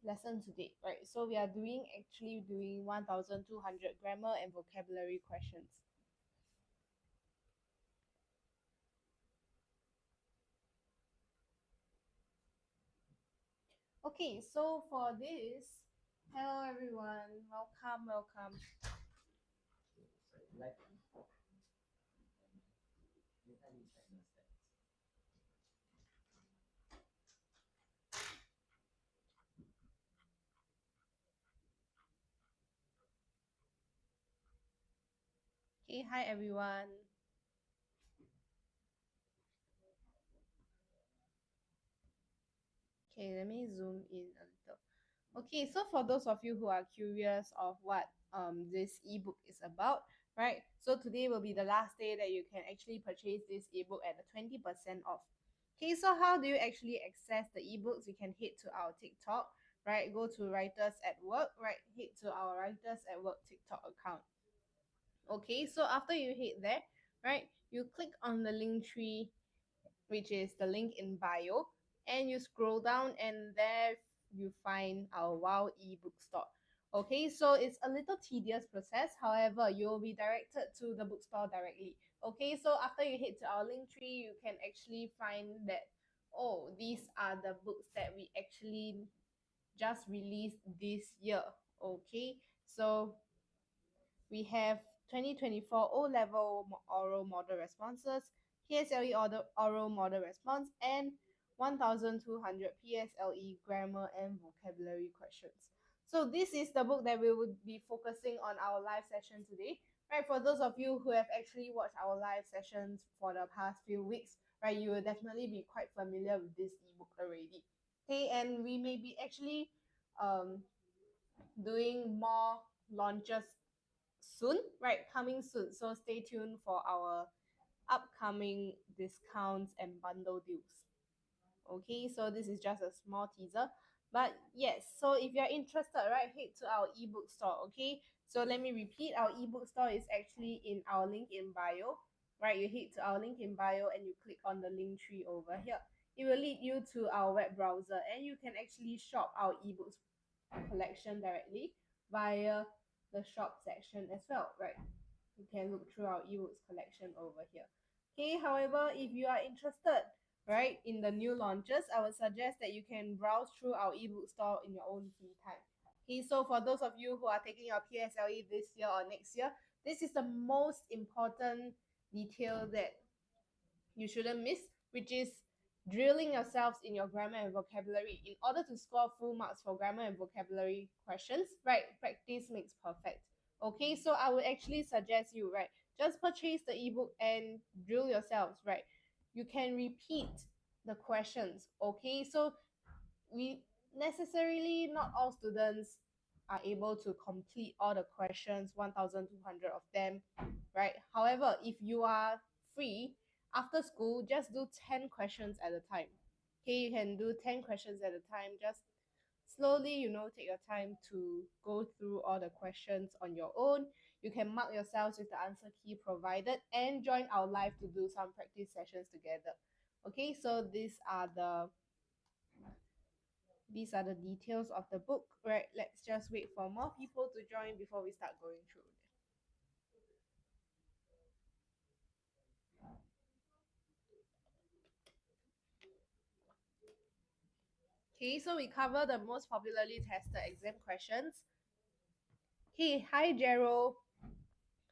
lesson today, right? So we are actually doing 1200 grammar and vocabulary questions. Okay, so for this, hello everyone, welcome. Okay, hi everyone. Okay, let me zoom in a little. Okay, so for those of you who are curious of what this ebook is about, right? So today will be the last day that you can actually purchase this ebook at a 20% off. Okay, so how do you actually access the ebooks? You can head to our TikTok, right? Go to Writers at Work, right? Head to our Writers at Work TikTok account. Okay, so after you hit there, right, you click on the link tree, which is the link in bio, and you scroll down, and there you find our Wow ebook store. Okay, so it's a little tedious process. However, you will be directed to the bookstore directly. Okay, so after you hit to our link tree, you can actually find that, oh, these are the books that we actually just released this year. Okay, so we have 2024 O-level oral model responses, PSLE oral model response, and 1200 PSLE grammar and vocabulary questions. So this is the book that we would be focusing on our live session today. Right, for those of you who have actually watched our live sessions for the past few weeks, right, you will definitely be quite familiar with this ebook already. Okay, and we may be actually um, doing more launches soon, right? Coming soon. So stay tuned for our upcoming discounts and bundle deals. Okay, so this is just a small teaser. But yes, so if you're interested, right, head to our ebook store. Okay, so let me repeat, our ebook store is actually in our link in bio. Right, you head to our link in bio and you click on the link tree over here. It will lead you to our web browser, and you can actually shop our ebooks collection directly via the shop section as well, right? You can look through our ebooks collection over here. Okay, however, if you are interested, right, in the new launches, I would suggest that you can browse through our ebook store in your own free time. Okay, so for those of you who are taking your PSLE this year or next year, this is the most important detail that you shouldn't miss, which is drilling yourselves in your grammar and vocabulary. In order to score full marks for grammar and vocabulary questions, right, practice makes perfect. Okay, so I would actually suggest you, right, just purchase the ebook and drill yourselves, right. You can repeat the questions. Okay, so we necessarily not all students are able to complete all the questions, 1200 of them, right? However, if you are free after school, just do 10 questions at a time. Okay, you can do 10 questions at a time. Just slowly, take your time to go through all the questions on your own. You can mark yourselves with the answer key provided and join our live to do some practice sessions together. Okay, so these are the details of the book, right? Let's just wait for more people to join before we start going through. Okay, so we cover the most popularly tested exam questions. Hey, hi Gerald.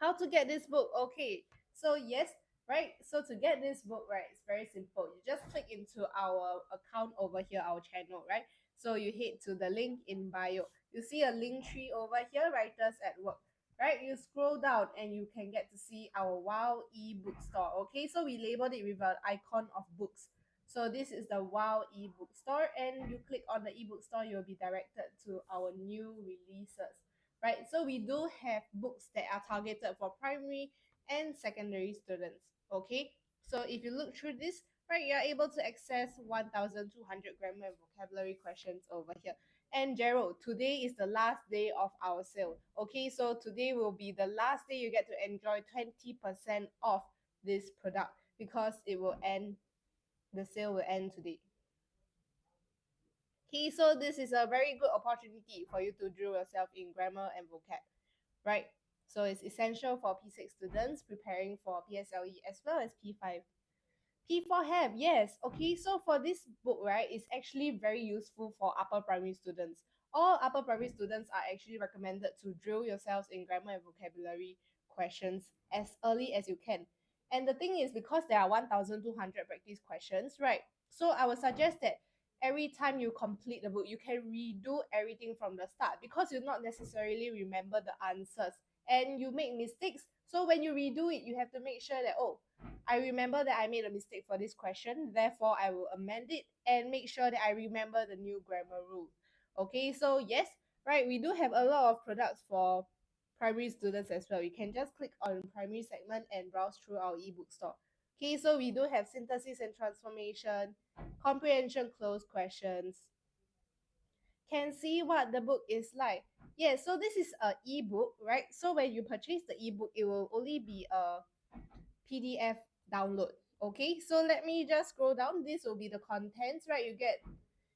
How to get this book? Okay, so yes, right? So to get this book, right, it's very simple. You just click into our account over here, our channel, right? So you head to the link in bio. You see a link tree over here, Writers at Work, right? You scroll down and you can get to see our Wow ebook store. Okay, so we labeled it with an icon of books. So this is the Wow ebook store, and you click on the ebook store, you'll be directed to our new releases, right? So we do have books that are targeted for primary and secondary students. Okay, so if you look through this, right, you're able to access 1200 grammar and vocabulary questions over here. And Gerald, today is the last day of our sale. Okay, so today will be the last day you get to enjoy 20% off this product, because the sale will end today. Okay, so this is a very good opportunity for you to drill yourself in grammar and vocab, right? So it's essential for P6 students preparing for PSLE as well as P5. P4 have, yes. Okay, so for this book, right, it's actually very useful for upper primary students. All upper primary students are actually recommended to drill yourselves in grammar and vocabulary questions as early as you can. And the thing is, because there are 1,200 practice questions, right? So I would suggest that every time you complete the book, you can redo everything from the start because you not necessarily remember the answers and you make mistakes. So when you redo it, you have to make sure that, oh, I remember that I made a mistake for this question, therefore I will amend it and make sure that I remember the new grammar rule. Okay, so yes, right, we do have a lot of products for primary students as well. You can just click on primary segment and browse through our ebook store. Okay, so we do have synthesis and transformation, comprehension closed questions, can see what the book is like. Yeah, so this is a ebook, right? So when you purchase the ebook, it will only be a PDF download. Okay, so let me just scroll down. This will be the contents, right?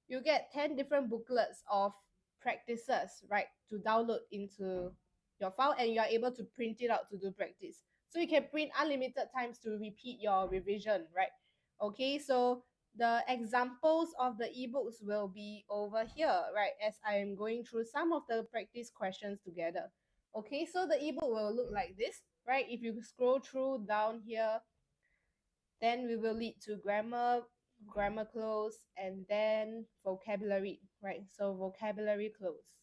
You get 10 different booklets of practices, right, to download into your file, and you are able to print it out to do practice. So you can print unlimited times to repeat your revision, right? Okay, so the examples of the ebooks will be over here, right, as I am going through some of the practice questions together. Okay, so the ebook will look like this, right? If you scroll through down here, then we will lead to grammar close, and then vocabulary, right? So vocabulary close.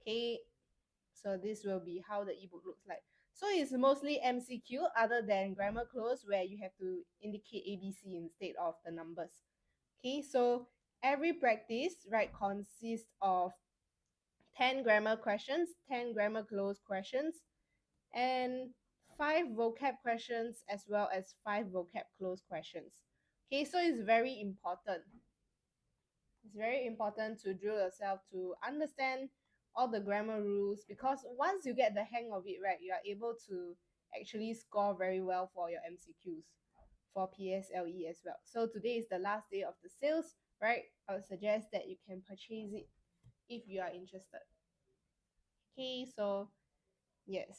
Okay, so this will be how the ebook looks like. So it's mostly MCQ other than grammar close, where you have to indicate ABC instead of the numbers. Okay, so every practice, right, consists of 10 grammar questions, 10 grammar close questions, and 5 vocab questions as well as 5 vocab close questions. Okay, so it's very important. It's very important to drill yourself to understand all the grammar rules, because once you get the hang of it, right, you are able to actually score very well for your MCQs for PSLE as well. So today is the last day of the sales, right? I would suggest that you can purchase it if you are interested. Okay, so yes.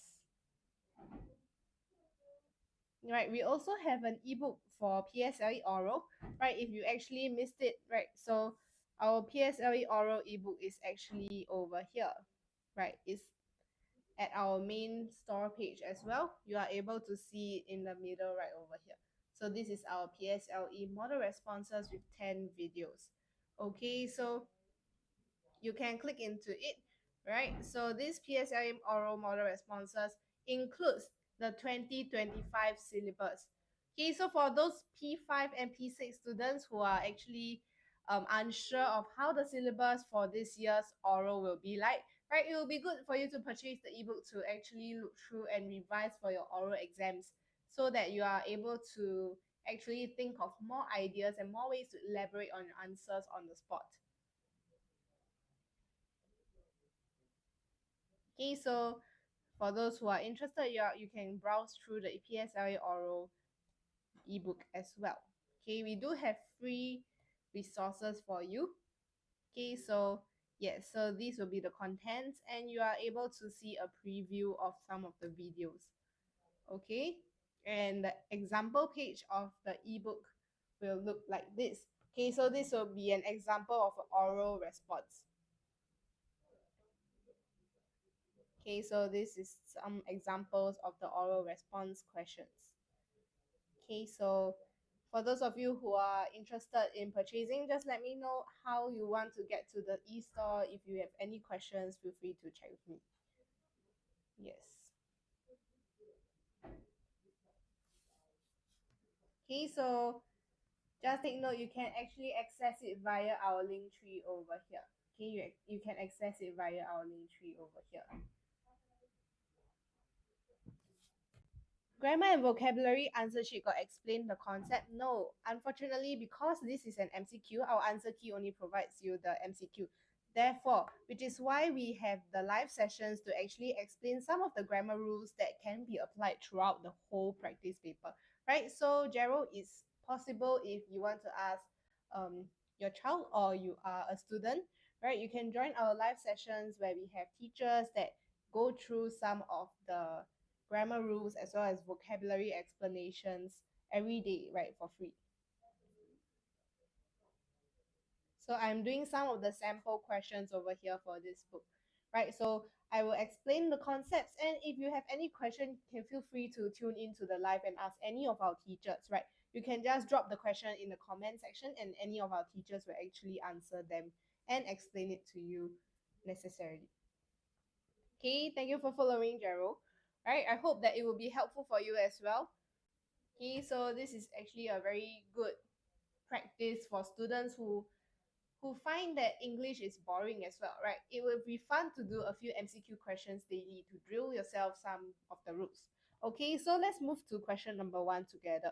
Right, we also have an ebook for PSLE oral, right? If you actually missed it, right? So our PSLE oral ebook is actually over here, right? It's at our main store page as well. You are able to see it in the middle right over here. So this is our PSLE model responses with 10 videos. Okay, so you can click into it, right? So this PSLE oral model responses includes the 2025 syllabus. Okay, so for those P5 and P6 students who are actually unsure of how the syllabus for this year's oral will be like, right, it will be good for you to purchase the ebook to actually look through and revise for your oral exams, so that you are able to actually think of more ideas and more ways to elaborate on your answers on the spot. Okay, so for those who are interested, you can browse through the PSLE oral ebook as well. Okay, we do have free resources for you. Okay, so yes, so these will be the contents, and you are able to see a preview of some of the videos. Okay, and the example page of the ebook will look like this. Okay, so this will be an example of an oral response. Okay, so this is some examples of the oral response questions. Okay, so for those of you who are interested in purchasing, just let me know how you want to get to the e-store. If you have any questions, feel free to check with me. Yes. Okay, so just take note, you can actually access it via our link tree over here. Okay, you can access it via our link tree over here. Grammar and vocabulary answer sheet got explained the concept? No, unfortunately, because this is an MCQ, our answer key only provides you the MCQ. Therefore, which is why we have the live sessions to actually explain some of the grammar rules that can be applied throughout the whole practice paper, right? So, Gerald, it's possible if you want to ask your child or you are a student, right, you can join our live sessions where we have teachers that go through some of the grammar rules as well as vocabulary explanations every day, right, for free. So I'm doing some of the sample questions over here for this book, right? So I will explain the concepts, and if you have any question, you can feel free to tune into the live and ask any of our teachers, right? You can just drop the question in the comment section, and any of our teachers will actually answer them and explain it to you necessarily. Okay, thank you for following, Gerald. Right, I hope that it will be helpful for you as well. Okay, so this is actually a very good practice for students who find that English is boring as well, right? It will be fun to do a few MCQ questions daily to drill yourself some of the rules. Okay, so let's move to question number 1 together,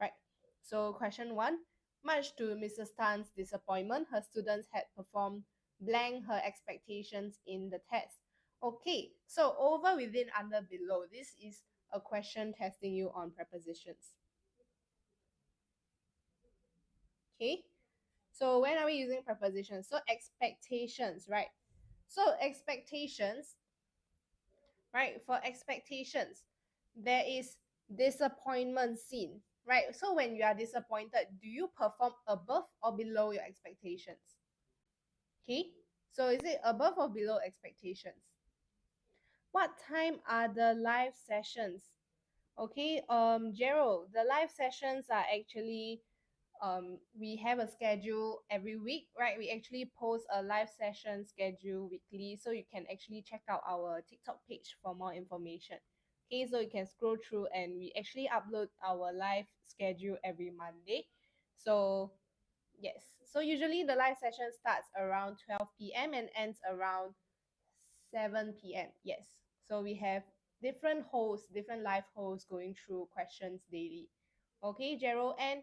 right? So question 1, much to Mrs. Tan's disappointment, her students had performed blank her expectations in the test. Okay, so over, within, under, below, this is a question testing you on prepositions. Okay, so when are we using prepositions? So expectations, right? So expectations, right? For expectations, there is disappointment seen, right? So when you are disappointed, do you perform above or below your expectations? Okay, so is it above or below expectations? What time are the live sessions? Okay, Gerald, the live sessions are actually we have a schedule every week, right? We actually post a live session schedule weekly, so you can actually check out our TikTok page for more information. Okay, so you can scroll through, and we actually upload our live schedule every Monday. So yes, so usually the live session starts around 12 p.m. and ends around 7 p.m. Yes, so we have different hosts, different live hosts going through questions daily. Okay, Gerald, and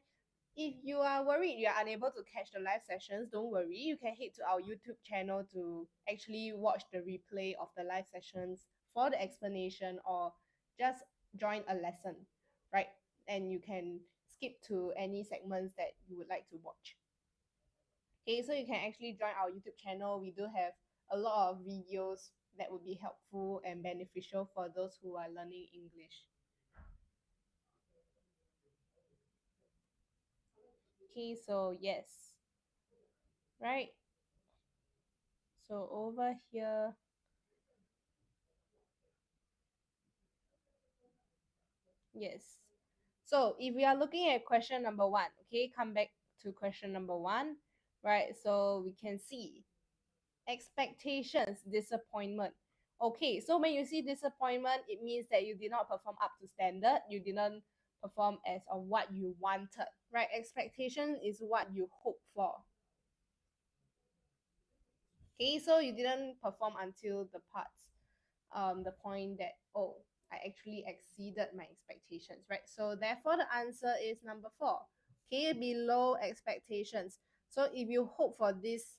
if you are worried you are unable to catch the live sessions, don't worry. You can head to our YouTube channel to actually watch the replay of the live sessions for the explanation, or just join a lesson, right? And you can skip to any segments that you would like to watch. Okay, so you can actually join our YouTube channel. We do have a lot of videos that would be helpful and beneficial for those who are learning English. Okay, so yes, right? So over here, yes. So if we are looking at question number 1, okay, come back to question number 1, right? So we can see expectations, disappointment. Okay, so when you see disappointment, it means that you did not perform up to standard. You didn't perform as of what you wanted, right? Expectation is what you hope for. Okay, so you didn't perform until the parts, the point that, oh, I actually exceeded my expectations, right? So therefore the answer is number 4. Okay, below expectations. So if you hope for this,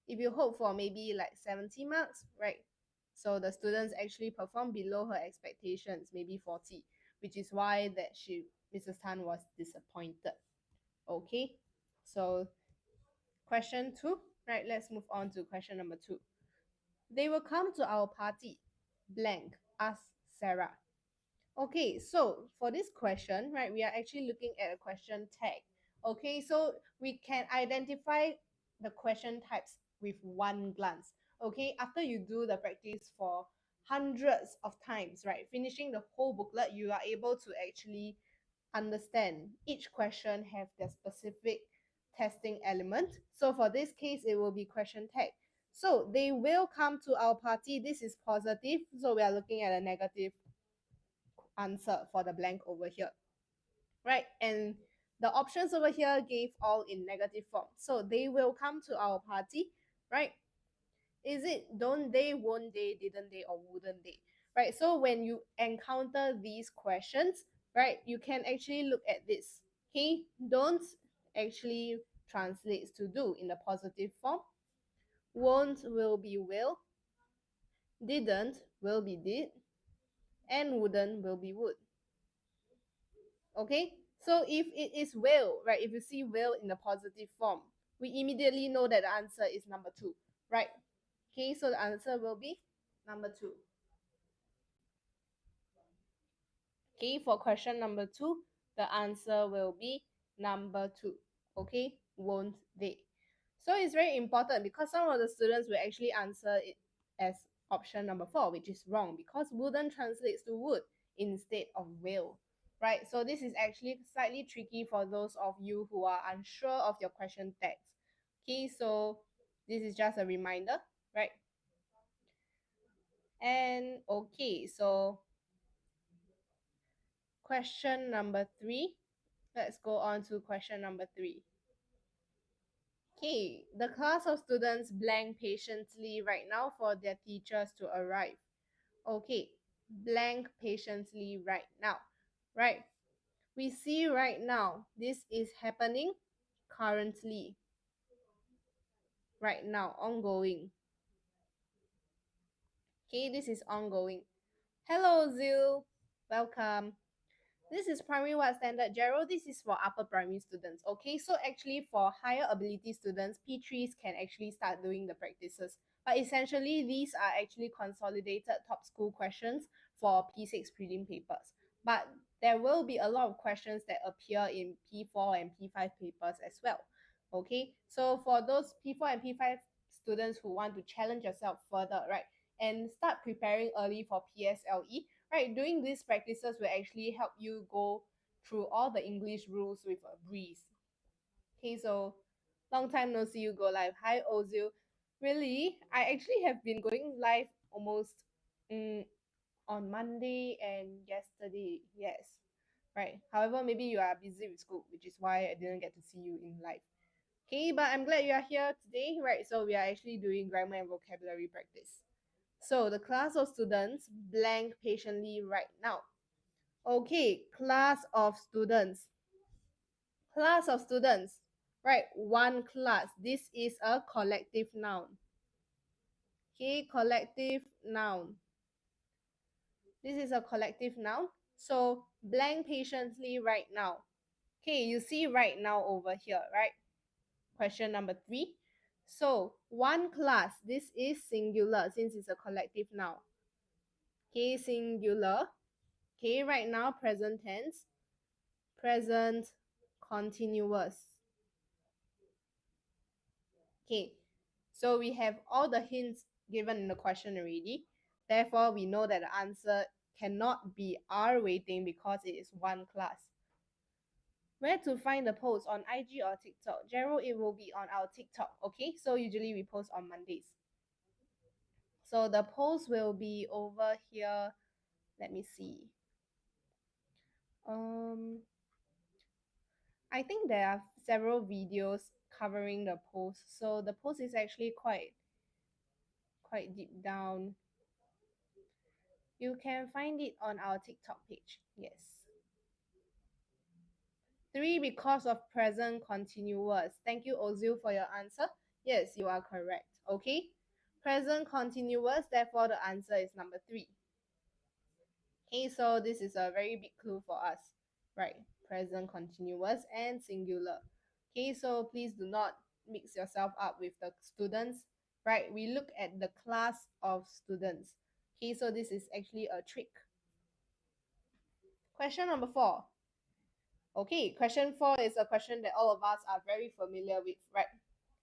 if you hope for maybe like 70 marks, right? So the students actually perform below her expectations, maybe 40, which is why that Mrs. Tan was disappointed. Okay, so question 2, right? Let's move on to question number 2. They will come to our party, blank, asked Sarah. Okay, so for this question, right, we are actually looking at a question tag. Okay, so we can identify the question types with one glance. Okay, after you do the practice for hundreds of times, right, finishing the whole booklet, you are able to actually understand each question have their specific testing element. So for this case, it will be question tag. So they will come to our party. This is positive. So we are looking at a negative answer for the blank over here, right? And the options over here gave all in negative form. So they will come to our party, right? Is it don't they, won't they, didn't they, or wouldn't they, right? So when you encounter these questions, right, you can actually look at this. Okay, don't actually translates to do in the positive form. Won't will be will. Didn't will be did. And wouldn't will be would. Okay, so if it is will, right, if you see will in the positive form, we immediately know that the answer is number 2, right? Okay, so the answer will be number 2. Okay, for question number 2, the answer will be number 2. Okay, won't they? So it's very important because some of the students will actually answer it as option number 4, which is wrong because wooden translates to wood instead of will, right? So this is actually slightly tricky for those of you who are unsure of your question text. Okay, so this is just a reminder, right? And okay, so question number 3. Let's go on to question number 3. Okay, the class of students blank patiently right now for their teachers to arrive. Okay, blank patiently right now, right? We see right now, this is happening currently, right now, ongoing. Okay, this is ongoing. Hello, Zil. Welcome. This is primary what standard, Gerald? This is for upper primary students. Okay, so actually for higher ability students, P3s can actually start doing the practices. But essentially, these are actually consolidated top school questions for P6 prelim papers. But there will be a lot of questions that appear in P4 and P5 papers as well. Okay, so for those P4 and P5 students who want to challenge yourself further, right, and start preparing early for PSLE, right, doing these practices will actually help you go through all the English rules with a breeze. Okay, so long time no see you go live. Hi, Ozil. Really? I actually have been going live almost on Monday and yesterday. Yes. Right. However, maybe you are busy with school, which is why I didn't get to see you in live. Okay, but I'm glad you are here today, right? So we are actually doing grammar and vocabulary practice. So the class of students blank patiently right now. Okay, class of students. Class of students. Right, one class. This is a collective noun. Okay, collective noun. This is a collective noun. So blank patiently right now. Okay, you see right now over here, right? Question number 3. So one class. This is singular since it's a collective noun. Okay, singular. Okay, right now present tense. Present continuous. Okay, so we have all the hints given in the question already. Therefore, we know that the answer cannot be R waiting because it is one class. Where to find the post, on IG or TikTok? Gerald, it will be on our TikTok, okay? So usually we post on Mondays. So the post will be over here. Let me see. I think there are several videos covering the post. So the post is actually quite deep down. You can find it on our TikTok page. Yes. 3, because of present continuous. Thank you, Ozil, for your answer. Yes, you are correct. Okay. Present continuous, therefore the answer is number 3. Okay, so this is a very big clue for us. Right. Present continuous and singular. Okay, so please do not mix yourself up with the students. Right. We look at the class of students. Okay, so this is actually a trick. Question number 4. Okay, question 4 is a question that all of us are very familiar with, right?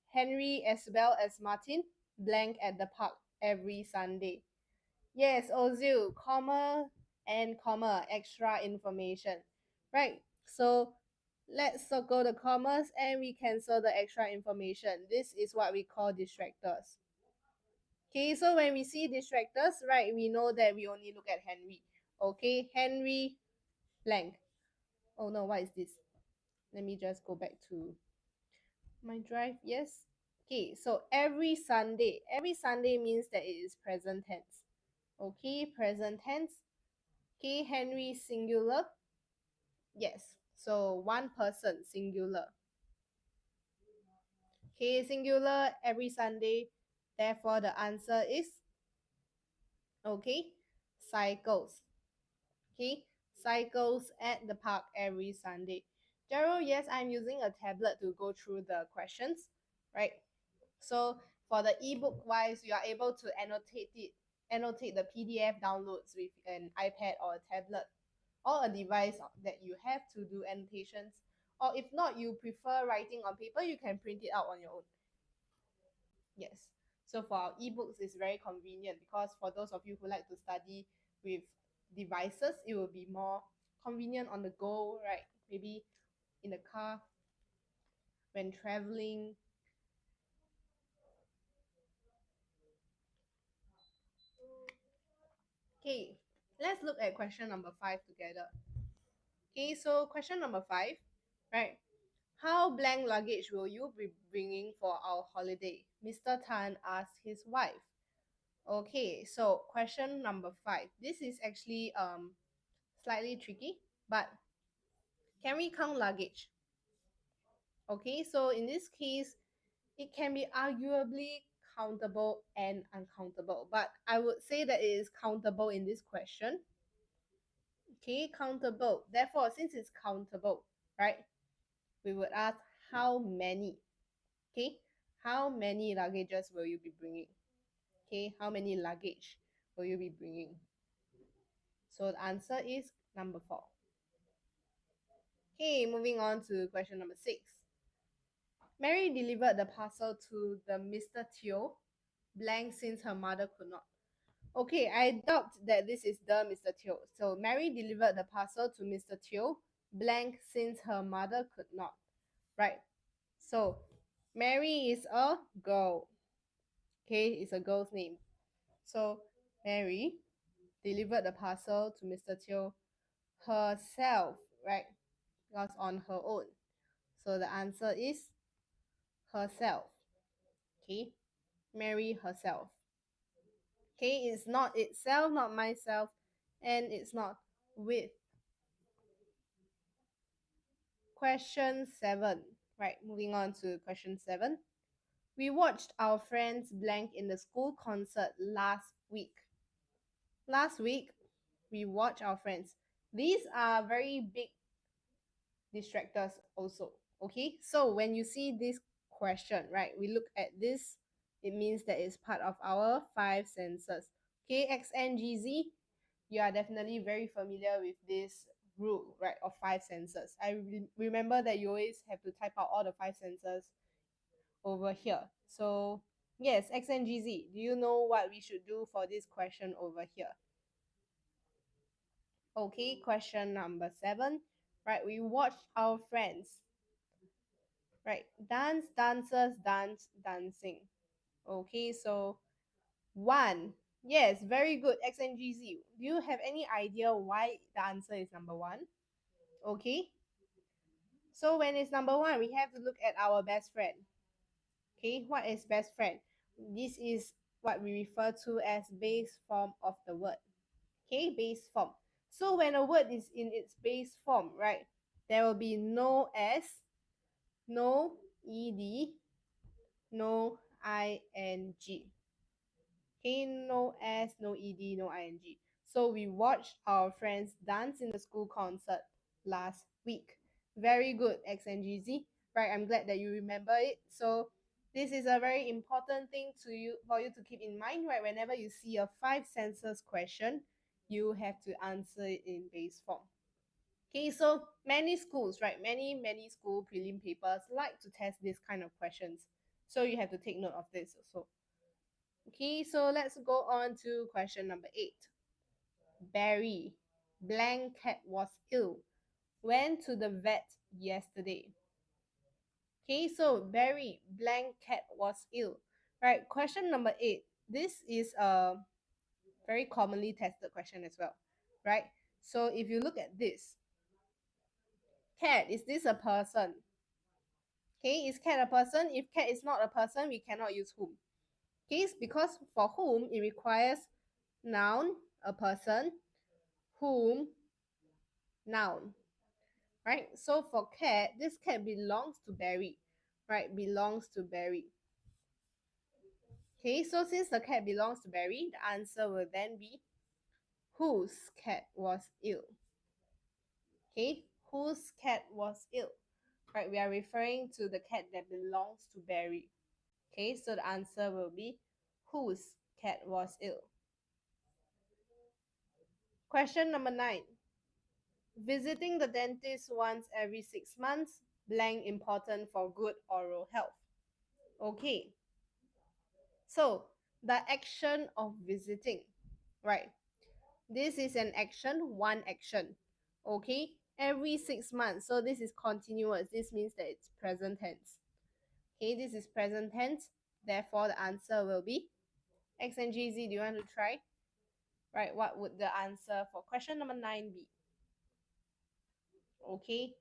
Henry as well as Martin blank at the park every Sunday. Yes, Ozil, comma and comma, extra information. Right, so let's circle the commas and we cancel the extra information. This is what we call distractors. Okay, so when we see distractors, right, we know that we only look at Henry. Okay, Henry blank. Oh no, what is this? Let me just go back to my drive. Yes. Okay, so every Sunday. Every Sunday means that it is present tense. Okay, present tense. Okay, Henry singular. Yes. So one person singular. Okay, singular every Sunday. Therefore, the answer is okay, cycles. Okay, cycles at the park every Sunday. Gerald, yes, I'm using a tablet to go through the questions. right? So for the ebook wise, you are able to annotate the PDF downloads with an iPad or a tablet or a device that you have to do annotations. Or if not, you prefer writing on paper, you can print it out on your own. Yes. So for our ebooks, it's very convenient because for those of you who like to study with devices, it will be more convenient on the go, right? Maybe in the car, when traveling. Okay, let's look at question number 5 together. Okay, so question number 5, right? How blank luggage will you be bringing for our holiday? Mr. Tan asked his wife. Okay, so question number 5. This is actually slightly tricky, but can we count luggage? Okay, so in this case, it can be arguably countable and uncountable, but I would say that it is countable in this question. Okay, countable. Therefore, since it's countable, right, we would ask how many. Okay, how many luggages will you be bringing? Okay, how many luggage will you be bringing? So the answer is number 4. Okay, moving on to question number 6. Mary delivered the parcel to the Mr. Teo blank since her mother could not. Okay, I doubt that this is the Mr. Teo. So Mary delivered the parcel to Mr. Teo blank since her mother could not. Right. So Mary is a girl. Okay, it's a girl's name. So Mary delivered the parcel to Mr. Teo herself, right? Was on her own. So the answer is herself. Okay, Mary herself. Okay, it's not itself, not myself, and it's not with. Question 7. Right, moving on to question 7. We watched our friends blank in the school concert last week. Last week, we watched our friends. These are very big distractors also. Okay, so when you see this question, right, we look at this, it means that it's part of our 5 senses. Okay, XNGZ, you are definitely very familiar with this rule, right, of 5 senses. I remember that you always have to type out all the 5 senses over here. So yes, XNGZ, do you know what we should do for this question over here? Okay, question number 7. Right, we watched our friends. Right, dance, dancers, dance, dancing. Okay, so 1. Yes, very good, XNGZ. Do you have any idea why the answer is number 1? Okay, so when it's number 1, we have to look at our best friend. Okay, what is best friend? This is what we refer to as base form of the word. Okay, base form. So when a word is in its base form, right, there will be no S, no ED, no ING. Okay, no S, no ED, no ING. So we watched our friends dance in the school concert last week. Very good, XNGZ. Right, I'm glad that you remember it. So this is a very important thing for you to keep in mind, right? Whenever you see a 5 senses question, you have to answer it in base form. Okay, so many schools, right? Many school prelim papers like to test this kind of questions. So you have to take note of this also. Okay, so let's go on to question number 8. Barry, blank cat was ill. Went to the vet yesterday. Okay, so Barry, blank cat was ill. Right, question number 8. This is a very commonly tested question as well. Right, so if you look at this, cat, is this a person? Okay, is cat a person? If cat is not a person, we cannot use whom. Okay, because for whom, it requires noun, a person, whom, noun. Right? So for cat, this cat belongs to Barry. Right? Belongs to Barry. Okay, so since the cat belongs to Barry, the answer will then be whose cat was ill. Okay, whose cat was ill. Right? We are referring to the cat that belongs to Barry. Okay, so the answer will be whose cat was ill. Question number 9. Visiting the dentist once every 6 months, blank important for good oral health. Okay, so the action of visiting, right? This is an action, one action. Okay, every 6 months. So this is continuous. This means that it's present tense. Okay, this is present tense. Therefore, the answer will be X and GZ. Do you want to try? Right, what would the answer for question number 9 be? Okay,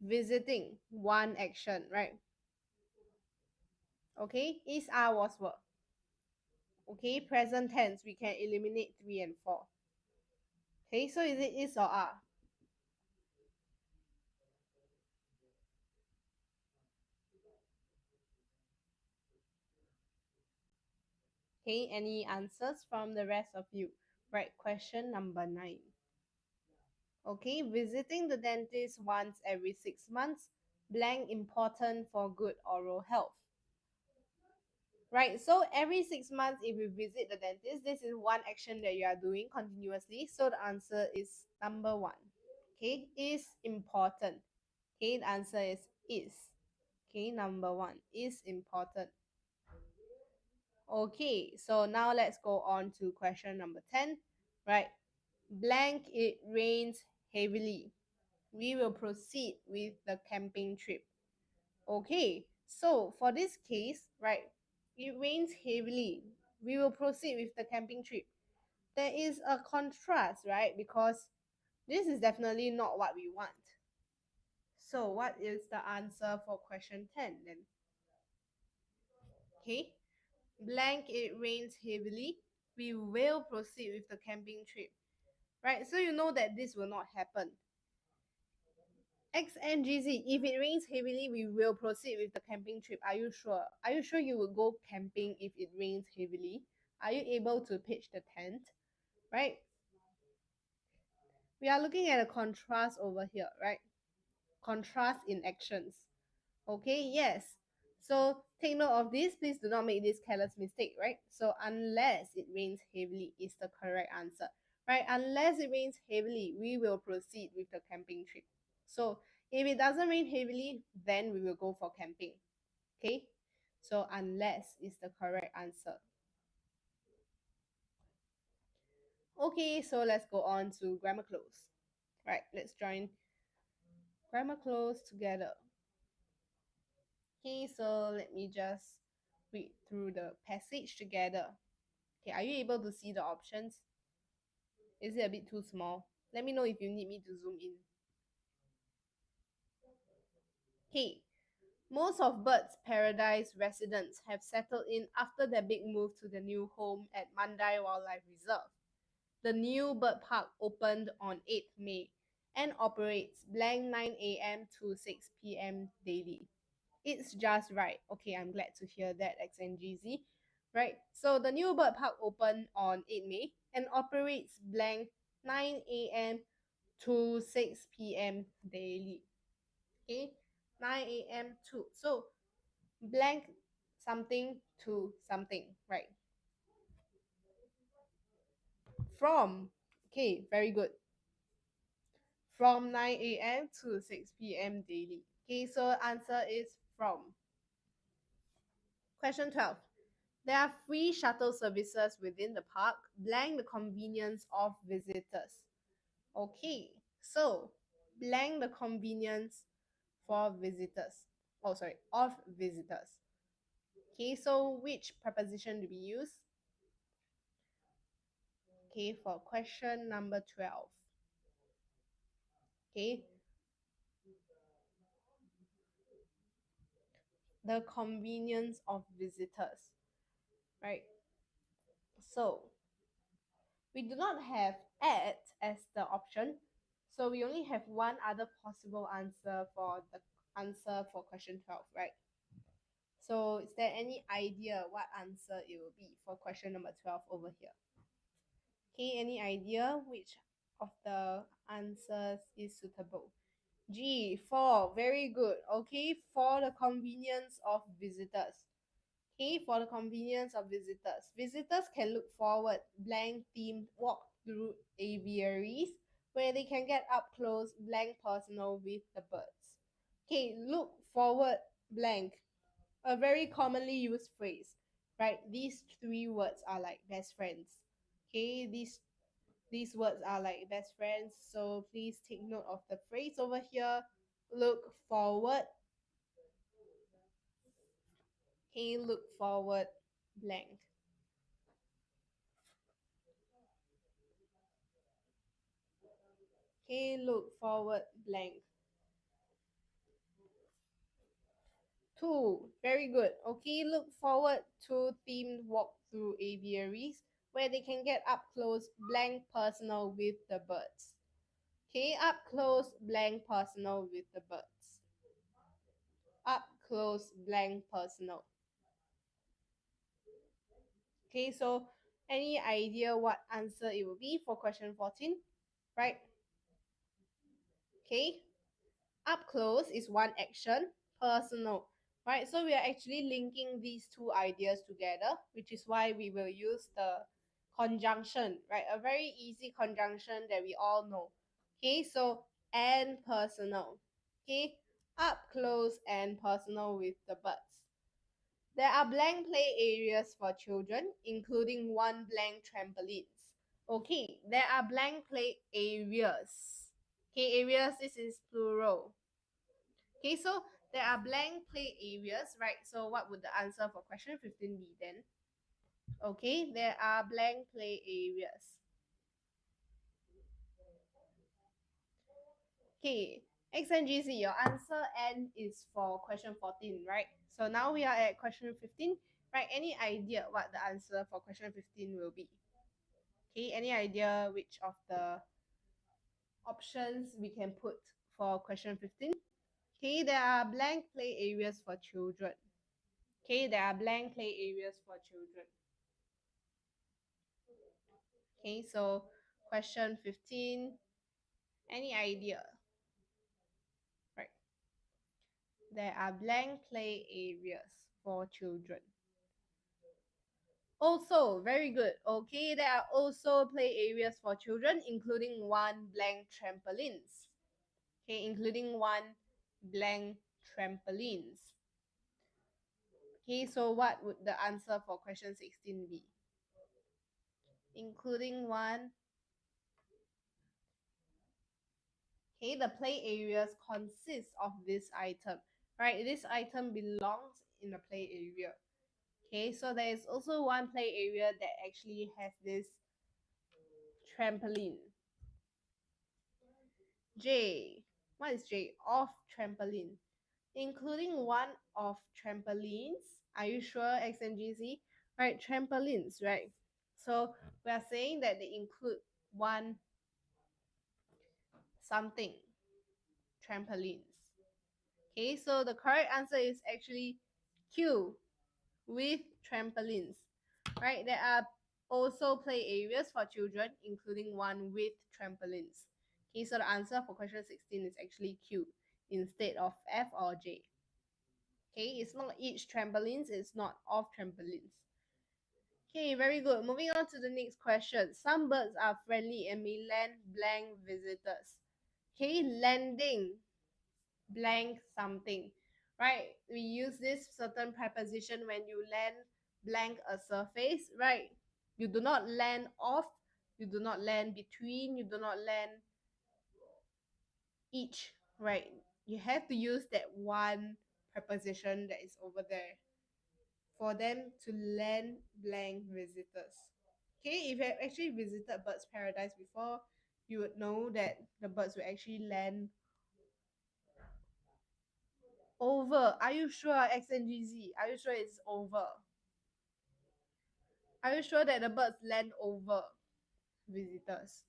visiting, one action, right? Okay, is, are, was, were. Okay, present tense, we can eliminate 3 and 4. Okay, so is it is or are? Okay, any answers from the rest of you? Right, question number 9. Okay, visiting the dentist once every 6 months, blank important for good oral health. Right, so every 6 months, if you visit the dentist, this is one action that you are doing continuously. So the answer is number 1. Okay, is important. Okay, the answer is is. Okay, number 1 is important. Okay, so now let's go on to question number 10. Right, blank, it rains heavily. We will proceed with the camping trip. Okay, so for this case, right, it rains heavily. We will proceed with the camping trip. There is a contrast, right? Because this is definitely not what we want. So what is the answer for question 10 then? Okay, blank, it rains heavily. We will proceed with the camping trip. Right, so you know that this will not happen. X and GZ, if it rains heavily, we will proceed with the camping trip. Are you sure? Are you sure you will go camping if it rains heavily? Are you able to pitch the tent? Right? We are looking at a contrast over here, right? Contrast in actions. Okay, yes. So take note of this. Please do not make this careless mistake, right? So unless it rains heavily is the correct answer, right? Unless it rains heavily, we will proceed with the camping trip. So if it doesn't rain heavily, then we will go for camping. Okay? So unless is the correct answer. Okay, so let's go on to grammar close. Right, let's join grammar close together. Okay, so let me just read through the passage together. Okay, are you able to see the options? Is it a bit too small? Let me know if you need me to zoom in. Okay, most of Bird's Paradise residents have settled in after their big move to the new home at Mandai Wildlife Reserve. The new bird park opened on 8th May and operates blank 9 a.m. to 6 p.m. daily. It's just right. Okay, I'm glad to hear that, XNGZ. Right, so the new bird park opened on 8 May and operates blank 9 a.m. to 6 p.m. daily. Okay, 9 a.m. to, so blank something to something, right? From, okay, very good. From 9 a.m. to 6 p.m. daily. Okay, so answer is from. Question 12. There are free shuttle services within the park, blank the convenience of visitors. Okay, so blank the convenience for visitors. Oh, sorry, of visitors. Okay, so which preposition do we use? Okay, for question number 12. Okay, the convenience of visitors, right? So we do not have at as the option, so we only have one other possible answer for the answer for question 12, right? So is there any idea what answer it will be for question number 12 over here? Okay, any idea which of the answers is suitable? G, for, very good. Okay, for the convenience of visitors. Okay, for the convenience of visitors. Visitors can look forward blank themed walk through aviaries where they can get up close blank personal with the birds. Okay, look forward blank, a very commonly used phrase, right? These three words are like best friends. Okay, these words are like best friends, so please take note of the phrase over here. Look forward. Okay, look forward blank. Okay, look forward blank. Two, very good. Okay, look forward to themed walk through aviaries where they can get up close blank personal with the birds. Okay, up close blank personal with the birds. Up close blank personal. Okay, so any idea what answer it will be for question 14? Right? Okay, up close is one action, personal. Right, so we are actually linking these two ideas together, which is why we will use the conjunction, right? A very easy conjunction that we all know. Okay, so and personal. Okay, up close and personal with the birds. There are blank play areas for children, including one blank trampolines. Okay, there are blank play areas. Okay, areas, this is plural. Okay, so there are blank play areas, right? So what would the answer for question 15 be then? Okay, there are blank play areas. Okay, X and GC, your answer N is for question 14, right? So now we are at question 15, right? Any idea what the answer for question 15 will be? Okay, any idea which of the options we can put for question 15? Okay, there are blank play areas for children. Okay, there are blank play areas for children. Okay, so question 15, any idea? Right, there are blank play areas for children. Also, very good. Okay, there are also play areas for children, including one blank trampolines. Okay, including one blank trampolines. Okay, so what would the answer for question 16 be? Including one. Okay, the play areas consist of this item, right? This item belongs in the play area. Okay, so there is also one play area that actually has this trampoline. J, what is J? Off trampoline. Including one of trampolines. Are you sure, X and GC? Right, trampolines, right? So we are saying that they include one something, trampolines. Okay, so the correct answer is actually Q, with trampolines. Right, there are also play areas for children, including one with trampolines. Okay, so the answer for question 16 is actually Q instead of F or J. Okay, it's not each trampolines, it's not off trampolines. Okay, very good. Moving on to the next question. Some birds are friendly and may land blank visitors. Okay, landing blank something, right? We use this certain preposition when you land blank a surface, right? You do not land off, you do not land between, you do not land each, right? You have to use that one preposition that is over there for them to land blank visitors. Okay, if you have actually visited Birds Paradise before, you would know that the birds will actually land over. Are you sure, XNGZ? Are you sure it's over? Are you sure that the birds land over visitors?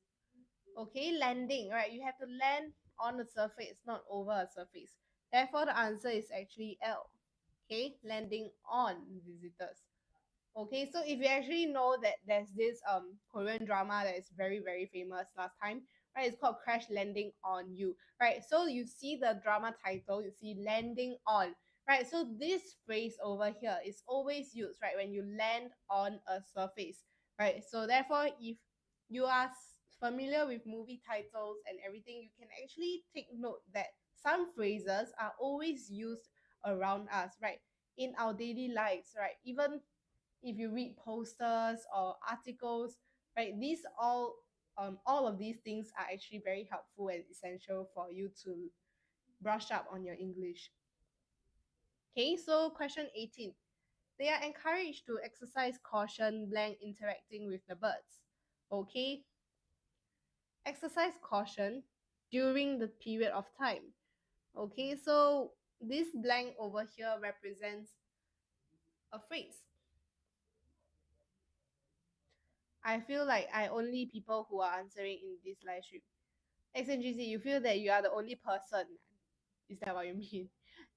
Okay, landing, right? You have to land on a surface, not over a surface. Therefore, the answer is actually L. Okay, landing on visitors. Okay, so if you actually know that there's this Korean drama that is very famous last time, right? It's called Crash Landing on You, right? So you see the drama title, you see landing on, right? So this phrase over here is always used, right, when you land on a surface, right? So therefore, if you are familiar with movie titles and everything, you can actually take note that some phrases are always used around us, right, in our daily lives, right? Even if you read posters or articles, right, these all of these things are actually very helpful and essential for you to brush up on your English. Okay, so question 18. They are encouraged to exercise caution blank interacting with the birds. Okay, exercise caution during the period of time. Okay, so this blank over here represents a phrase. I feel like I only people who are answering in this live stream. XNGC, you feel that you are the only person. Is that what you mean?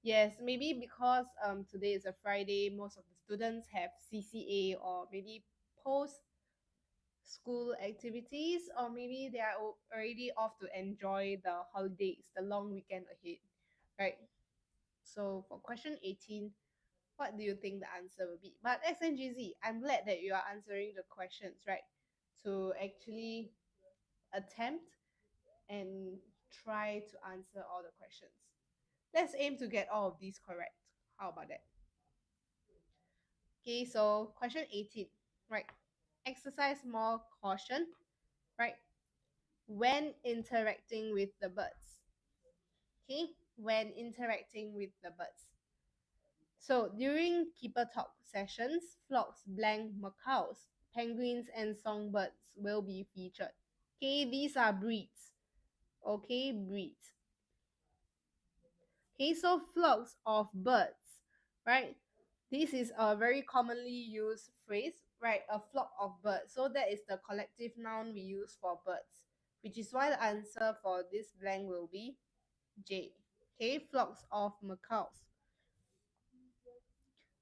Yes, maybe because today is a Friday, most of the students have CCA or maybe post school activities, or maybe they are already off to enjoy the holidays, the long weekend ahead, right? So for question 18, what do you think the answer will be? But SNGZ, I'm glad that you are answering the questions, right? To actually attempt and try to answer all the questions. Let's aim to get all of these correct. How about that? Okay, so question 18, right? Exercise more caution, right? When interacting with the birds. Okay, when interacting with the birds. So during keeper talk sessions, flocks blank macaws, penguins, and songbirds will be featured. Okay, these are breeds. Okay, breeds. Okay, so flocks of birds, right? This is a very commonly used phrase, right? A flock of birds. So that is the collective noun we use for birds, which is why the answer for this blank will be J. Okay, flocks of macaws.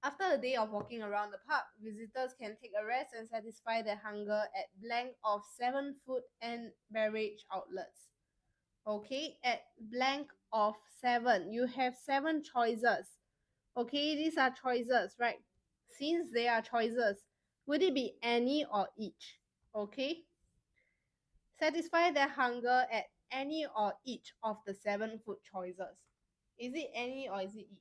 After a day of walking around the park, visitors can take a rest and satisfy their hunger at blank of 7 food and beverage outlets. Okay, at blank of 7, you have 7 choices. Okay, these are choices, right? Since they are choices, would it be any or each? Okay, satisfy their hunger at any or each of the 7 food choices. Is it any or is it each?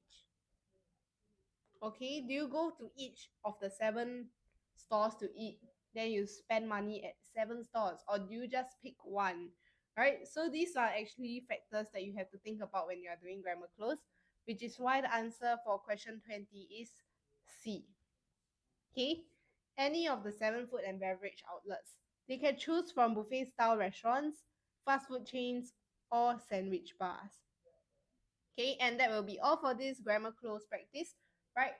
Okay, do you go to each of the 7 stores to eat? Then you spend money at 7 stores, or do you just pick one? Right? So these are actually factors that you have to think about when you are doing grammar close, which is why the answer for question 20 is C. Okay, any of the 7 food and beverage outlets. They can choose from buffet style restaurants, fast food chains, or sandwich bars. Okay, and that will be all for this grammar close practice, right?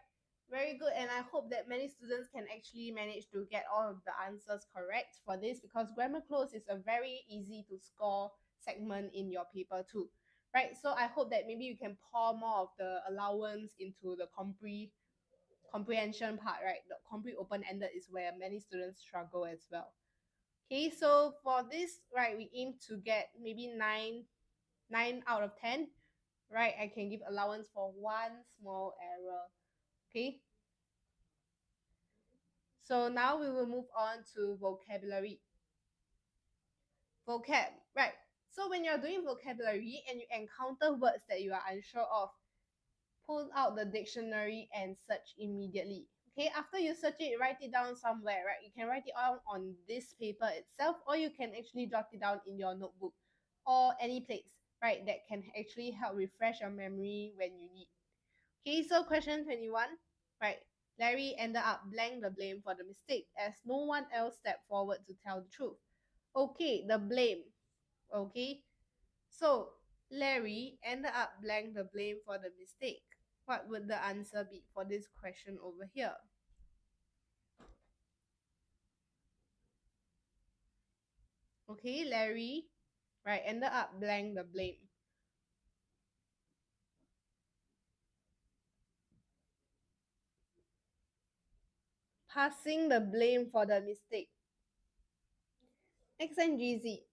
Very good, and I hope that many students can actually manage to get all of the answers correct for this, because grammar close is a very easy to score segment in your paper too, right? So I hope that maybe you can pour more of the allowance into the comprehension part, right? The compre open-ended is where many students struggle as well. Okay, so for this, right, we aim to get maybe 9 out of 10, right? I can give allowance for one small error. Okay, so now we will move on to vocabulary. Vocab, right? So when you're doing vocabulary and you encounter words that you are unsure of, pull out the dictionary and search immediately. Okay, after you search it, write it down somewhere, right? You can write it down on this paper itself, or you can actually jot it down in your notebook or any place, right? That can actually help refresh your memory when you need. Okay, so question 21, right? Larry ended up blank the blame for the mistake as no one else stepped forward to tell the truth. Okay, the blame. Okay, so Larry ended up blank the blame for the mistake. What would the answer be for this question over here? Okay, Larry, right, ended up blank the blame. Passing the blame for the mistake. X and GZ.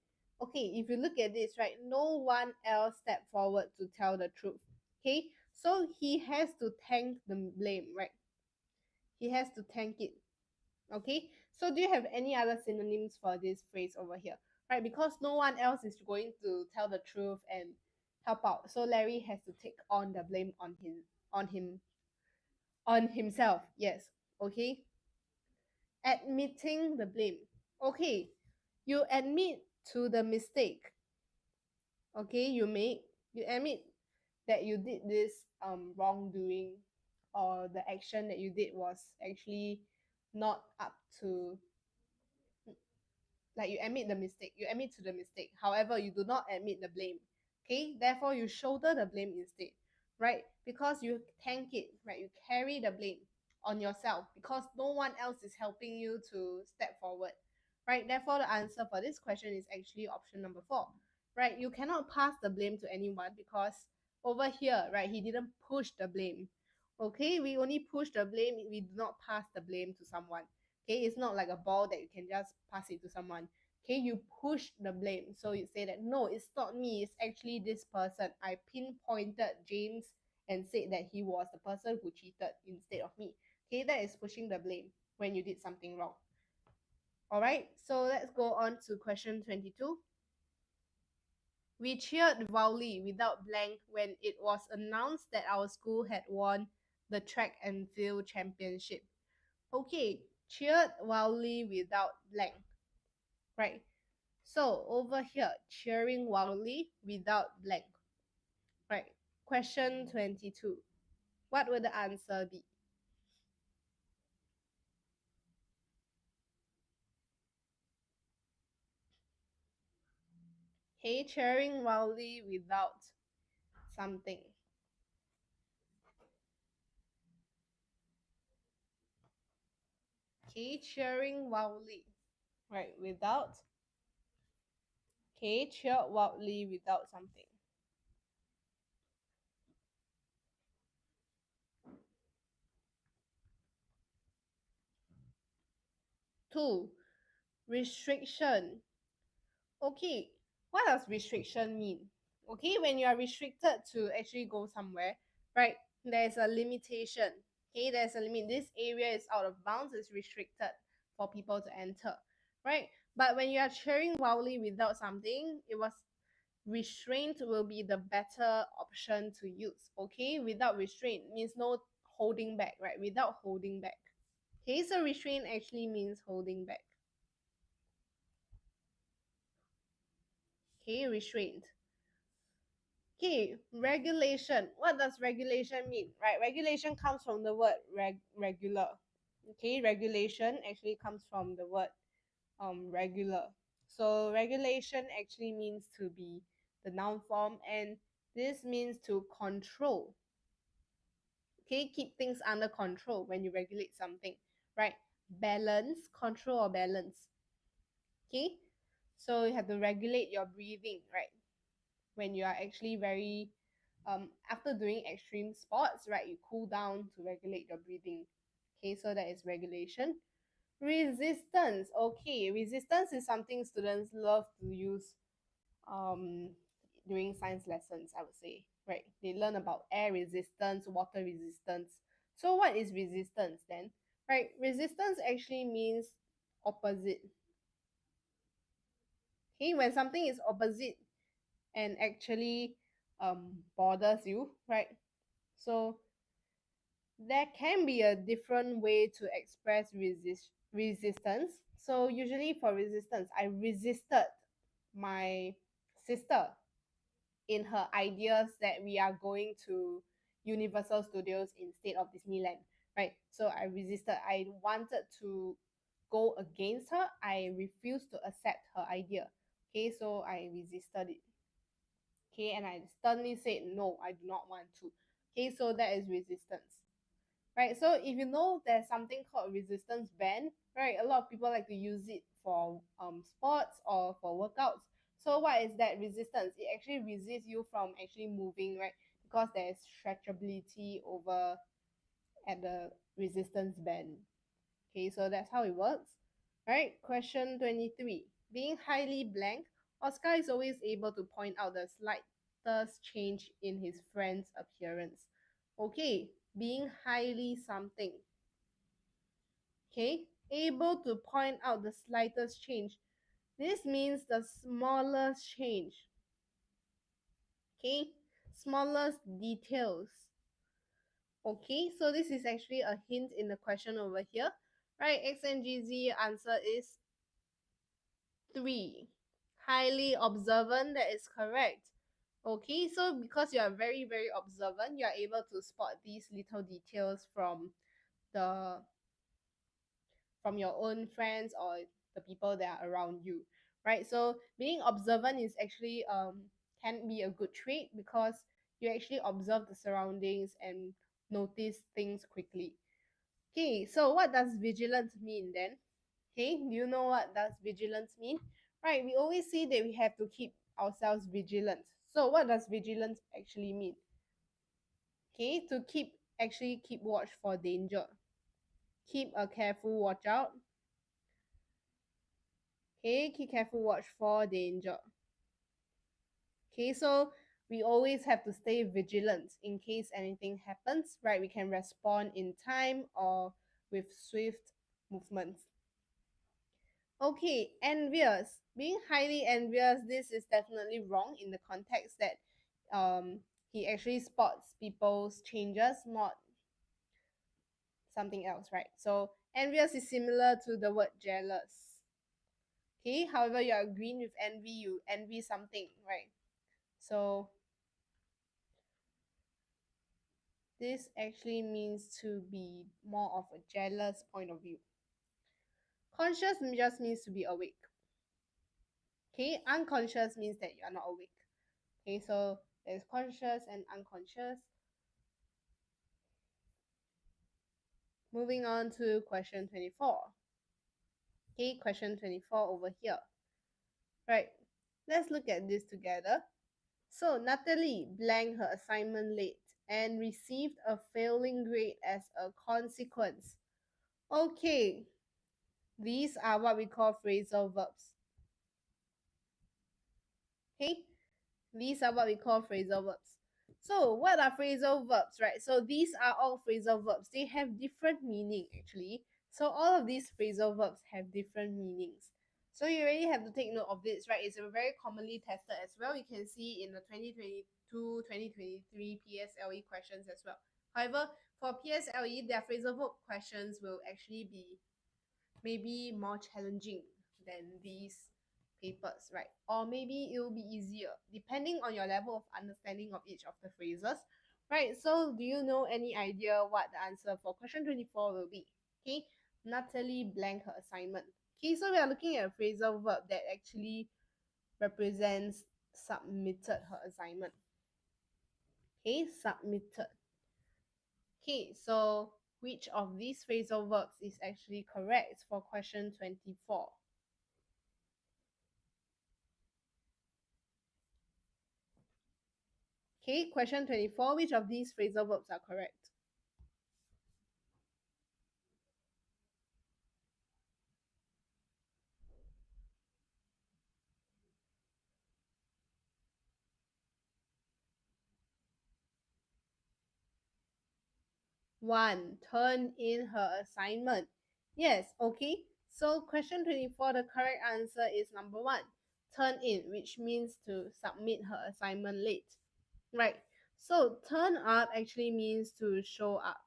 Okay, if you look at this, right, no one else stepped forward to tell the truth. Okay, So he has to tank the blame, right? He has to tank it. Okay, so do you have any other synonyms for this phrase over here? Right, because no one else is going to tell the truth and help out. So Larry has to take on the blame on him on himself. Yes. Okay. Admitting the blame. Okay. You admit to the mistake. Okay, you admit that you did this wrongdoing, or the action that you did was actually not up to, like, you admit the mistake, you admit to the mistake, however you do not admit the blame. Okay, therefore you shoulder the blame instead, right? Because you tank it, right? You carry the blame on yourself because no one else is helping you to step forward, right? Therefore the answer for this question is actually option number 4, right? You cannot pass the blame to anyone because over here, right, he didn't push the blame. Okay, we only push the blame, we do not pass the blame to someone. Okay, it's not like a ball that you can just pass it to someone. Okay, you push the blame. So you say that no, it's not me, it's actually this person. I pinpointed James and said that he was the person who cheated instead of me. Okay, that is pushing the blame when you did something wrong. All right, so let's go on to question 22. We cheered wildly without blank when it was announced that our school had won the track and field championship. Okay, cheered wildly without blank. Right. So over here, cheering wildly without blank. Right. Question 22. What would the answer be? Okay, cheering wildly without something. Okay, cheering wildly. Right, without. Okay, cheer wildly without something. 2. Restriction. Okay, what does restriction mean? Okay, when you are restricted to actually go somewhere, right, there's a limitation. Okay, there's a limit. This area is out of bounds, it's restricted for people to enter, right? But when you are cheering wildly without something, it was restraint will be the better option to use. Okay, without restraint means no holding back, right? Without holding back. Okay, so restraint actually means holding back. Okay, restraint. Okay, regulation. What does regulation mean? Right, regulation comes from the word regular. Okay, regulation actually comes from the word regular. So regulation actually means to be the noun form, and this means to control. Okay, keep things under control when you regulate something, right? Balance, control or balance. Okay, so you have to regulate your breathing, right? When you are actually very after doing extreme sports, right, you cool down to regulate your breathing. Okay, so that is regulation. Resistance. Okay, resistance is something students love to use um during science lessons, I would say, right? They learn about air resistance, water resistance. So what is resistance then? Right, resistance actually means opposite. Okay, when something is opposite and actually bothers you, right? So there can be a different way to express resistance. So usually for resistance, I resisted my sister in her ideas that we are going to Universal Studios instead of Disneyland, right? So I resisted. I wanted to go against her. I refused to accept her idea. Okay, so I resisted it. Okay, and I sternly said no, I do not want to. Okay, so that is resistance, right? So if you know there's something called resistance band, right, a lot of people like to use it for sports or for workouts. So what is that resistance? It actually resists you from actually moving, right? Because there's stretchability over at the resistance band. Okay, so that's how it works. Right, question 23. Being highly blank, Oscar is always able to point out the slightest change in his friend's appearance. Okay, being highly something. Okay, able to point out the slightest change. This means the smallest change. Okay, smallest details. Okay, so this is actually a hint in the question over here. Right, X and GZ answer is 3. Highly observant, that is correct. Okay, so because you are very, very observant, you are able to spot these little details the from your own friends or the people that are around you, right? So being observant is actually can be a good trait because you actually observe the surroundings and notice things quickly. Okay, so what does vigilance mean then? Okay, do you know what does vigilance mean? Right, we always say that we have to keep ourselves vigilant. So what does vigilance actually mean? Okay, to keep watch for danger. Keep a careful watch out. Okay, keep careful watch for danger. Okay, so we always have to stay vigilant in case anything happens, right? We can respond in time or with swift movements. Okay, envious. Being highly envious, this is definitely wrong in the context that he actually spots people's changes, not something else, right? So envious is similar to the word jealous. Okay, however, you are green with envy, you envy something, right? So this actually means to be more of a jealous point of view. Conscious just means to be awake. Okay, unconscious means that you are not awake. Okay, so there's conscious and unconscious. Moving on to question 24. Okay, question 24 over here. Right, let's look at this together. So Natalie blanked her assignment late and received a failing grade as a consequence. Okay, these are what we call phrasal verbs. Okay, these are what we call phrasal verbs. So what are phrasal verbs, right? So these are all phrasal verbs. They have different meaning actually. So all of these phrasal verbs have different meanings. So you really have to take note of this, right? It's a very commonly tested as well. You can see in the 2022, 2023 PSLE questions as well. However, for PSLE, their phrasal verb questions will actually be maybe more challenging than these papers, right? Or maybe it will be easier depending on your level of understanding of each of the phrases, right? So, do you know any idea what the answer for question 24 will be? Okay, Natalie blank her assignment. Okay, so we are looking at a phrasal verb that actually represents submitted her assignment. Okay, submitted. Okay, so which of these phrasal verbs is actually correct for question 24? Okay, question 24. Which of these phrasal verbs are correct? One, turn in her assignment. Yes, okay. So question 24, the correct answer is number 1, turn in, which means to submit her assignment late. Right. So turn up actually means to show up.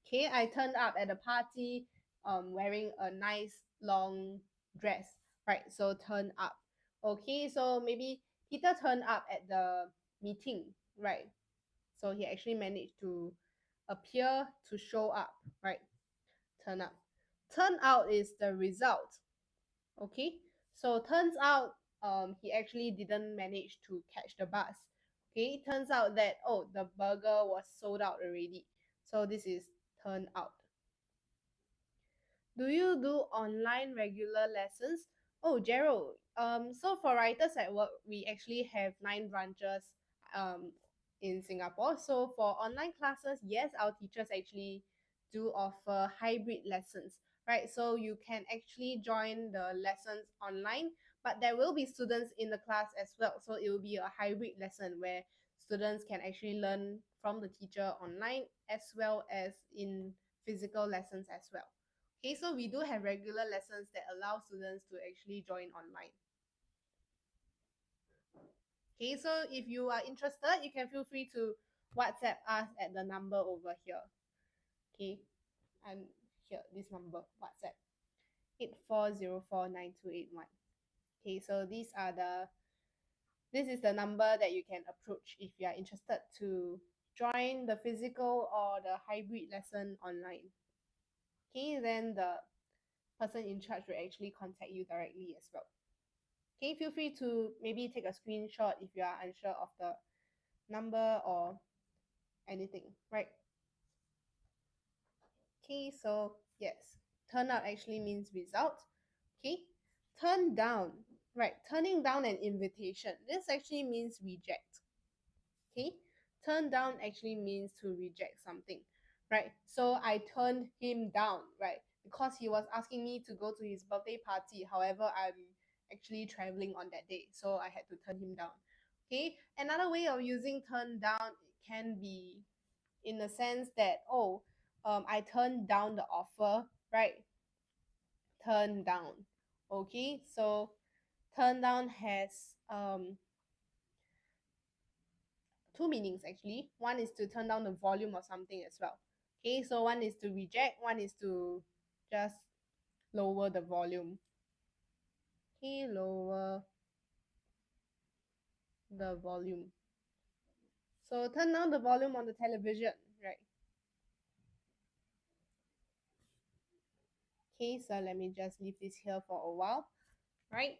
Okay, I turned up at a party wearing a nice long dress. Right, so turn up. Okay, so maybe Peter turned up at the meeting, right? So he actually managed to appear to show up, right? Turn up. Turn out is the result. Okay, so turns out he actually didn't manage to catch the bus. Okay, turns out that oh, the burger was sold out already. So this is turn out. Do you do online regular lessons? Oh, Gerald. So for writers at work, we actually have 9 branches um in Singapore. So for online classes, yes, our teachers actually do offer hybrid lessons, right? So you can actually join the lessons online, but there will be students in the class as well. So it will be a hybrid lesson where students can actually learn from the teacher online as well as in physical lessons as well. Okay, so we do have regular lessons that allow students to actually join online. Okay, so if you are interested, you can feel free to WhatsApp us at the number over here. Okay, and here, this number, WhatsApp, 84049281. Okay, so this is the number that you can approach if you are interested to join the physical or the hybrid lesson online. Okay, then the person in charge will actually contact you directly as well. Okay, feel free to maybe take a screenshot if you are unsure of the number or anything, right? Okay, so yes, turnout actually means result. Okay, turn down, right? Turning down an invitation. This actually means reject. Okay, turn down actually means to reject something, right? So I turned him down, right? Because he was asking me to go to his birthday party. However, I'm actually traveling on that day, so I had to turn him down. Okay, another way of using turn down can be in the sense that, oh, I turned down the offer, right? Turn down. Okay, so turn down has two meanings actually. One is to turn down the volume of something as well. Okay, so one is to reject, one is to just lower the volume. Okay, lower the volume. So turn down the volume on the television, right? Okay, so let me just leave this here for a while, right?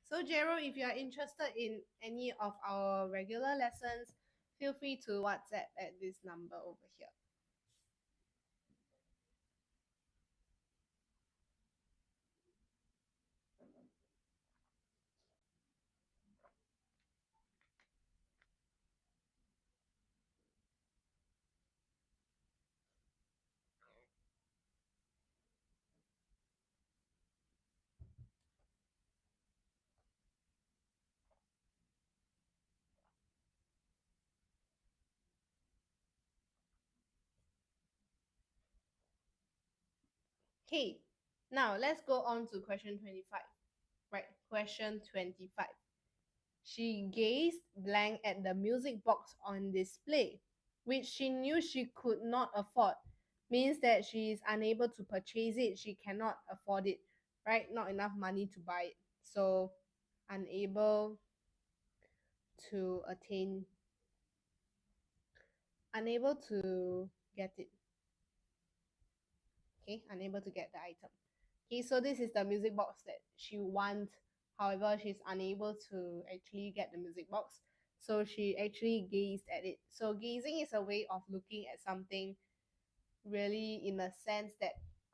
So Gerald, if you are interested in any of our regular lessons, feel free to WhatsApp at this number over here. Okay, now let's go on to question 25. Right, question 25. She gazed blank at the music box on display, which she knew she could not afford. Means that she is unable to purchase it, she cannot afford it, right? Not enough money to buy it. So, unable to attain, unable to get it. Okay, unable to get the item. Okay, so this is the music box that she wants. However, she's unable to actually get the music box. So she actually gazed at it. So gazing is a way of looking at something really in a sense that,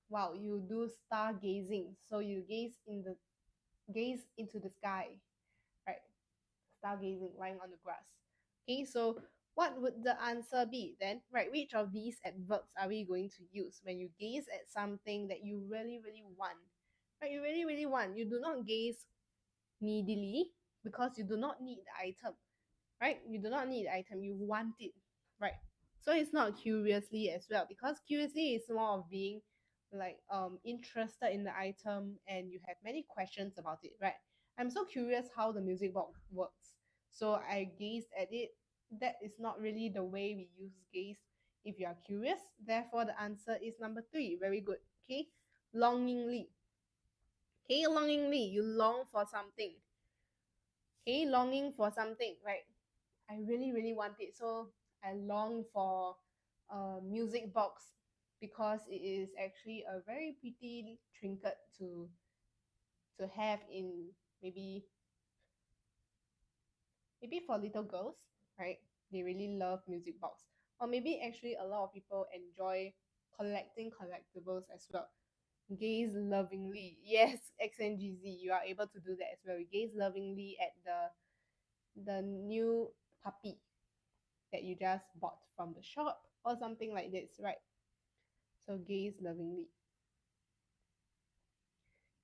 wow, you do stargazing. So you gaze into the sky, right? Stargazing, lying on the grass. Okay, so what would the answer be then? Right, which of these adverbs are we going to use when you gaze at something that you really, really want? Right, you really, really want. You do not gaze needily because you do not need the item, right? You do not need the item, you want it, right? So it's not curiously as well because curiously is more of being like interested in the item and you have many questions about it, right? I'm so curious how the music box works, so I gazed at it. That is not really the way we use gaze if you are curious. Therefore the answer is number 3. Very good. Okay, longingly. Okay, longingly, you long for something. Okay, longing for something, right? I really, really want it. So I long for a music box because it is actually a very pretty trinket to have in maybe for little girls, right? They really love music box. Or maybe actually a lot of people enjoy collecting collectibles as well. Gaze lovingly. Yes, XNGZ, you are able to do that as well. You gaze lovingly at the new puppy that you just bought from the shop or something like this, right? So gaze lovingly.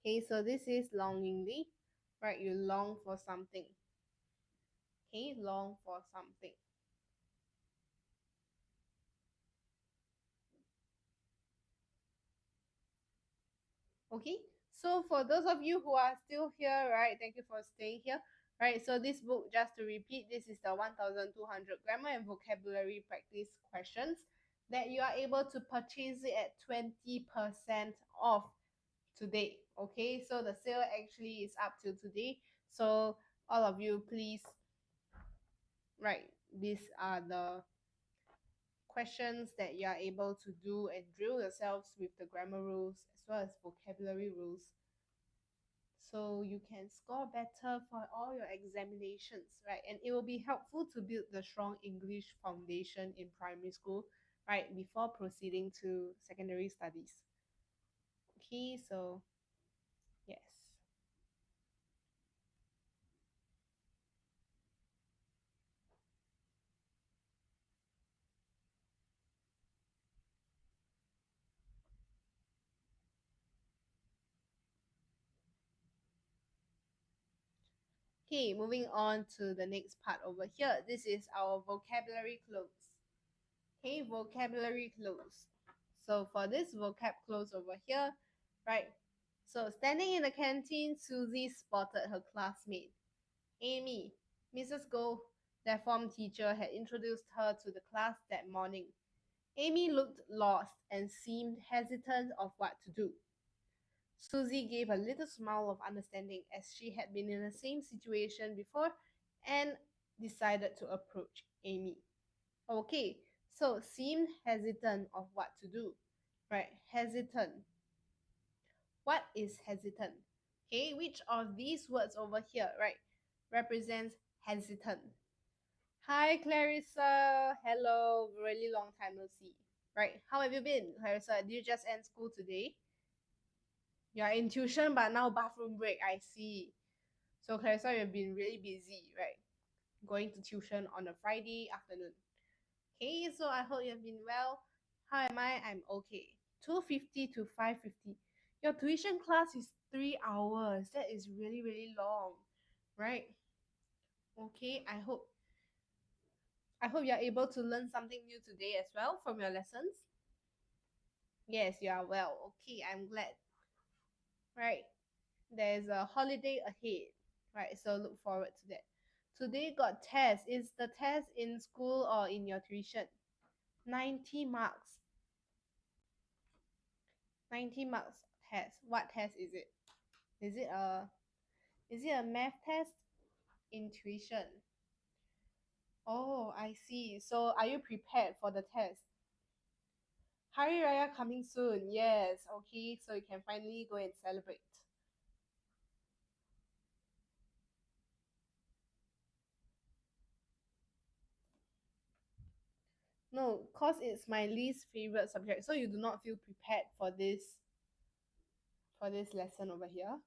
Okay, so this is longingly, right? You long for something. Okay, long for something. Okay, so for those of you who are still here, right, thank you for staying here. Right, so this book, just to repeat, this is the 1200 grammar and vocabulary practice questions that you are able to purchase it at 20% off today. Okay, so the sale actually is up till today. So all of you, please, right, these are the questions that you are able to do and drill yourselves with the grammar rules as well as vocabulary rules, so you can score better for all your examinations, right? And it will be helpful to build the strong English foundation in primary school, right, before proceeding to secondary studies. Okay, so yes. Okay, moving on to the next part over here. This is our vocabulary clues. Okay, vocabulary clues. So for this vocab clues over here, right? So standing in the canteen, Susie spotted her classmate, Amy. Mrs. Goh, their form teacher, had introduced her to the class that morning. Amy looked lost and seemed hesitant of what to do. Susie gave a little smile of understanding as she had been in the same situation before and decided to approach Amy. Okay, so seemed hesitant of what to do. Right, hesitant. What is hesitant? Okay, which of these words over here, right, represents hesitant? Hi, Clarissa. Hello, really long time no see. Right, how have you been, Clarissa? Did you just end school today? You're in tuition, but now bathroom break. I see. So, Clarissa, you've been really busy, right? Going to tuition on a Friday afternoon. Okay, so I hope you've been well. How am I? I'm okay. 2:50 to 5:50. Your tuition class is 3 hours. That is really, really long, right? Okay, I hope you're able to learn something new today as well from your lessons. Yes, you are well. Okay, I'm glad. Right. There's a holiday ahead. Right, so look forward to that. Today got test. Is the test in school or in your tuition? 90 marks. 90 marks test. What test is it? Is it a is it a math test? In tuition. Oh, I see. So are you prepared for the test? Hari Raya coming soon. Yes. Okay, so you can finally go and celebrate. No, cause it's my least favorite subject. So you do not feel prepared for this lesson over here.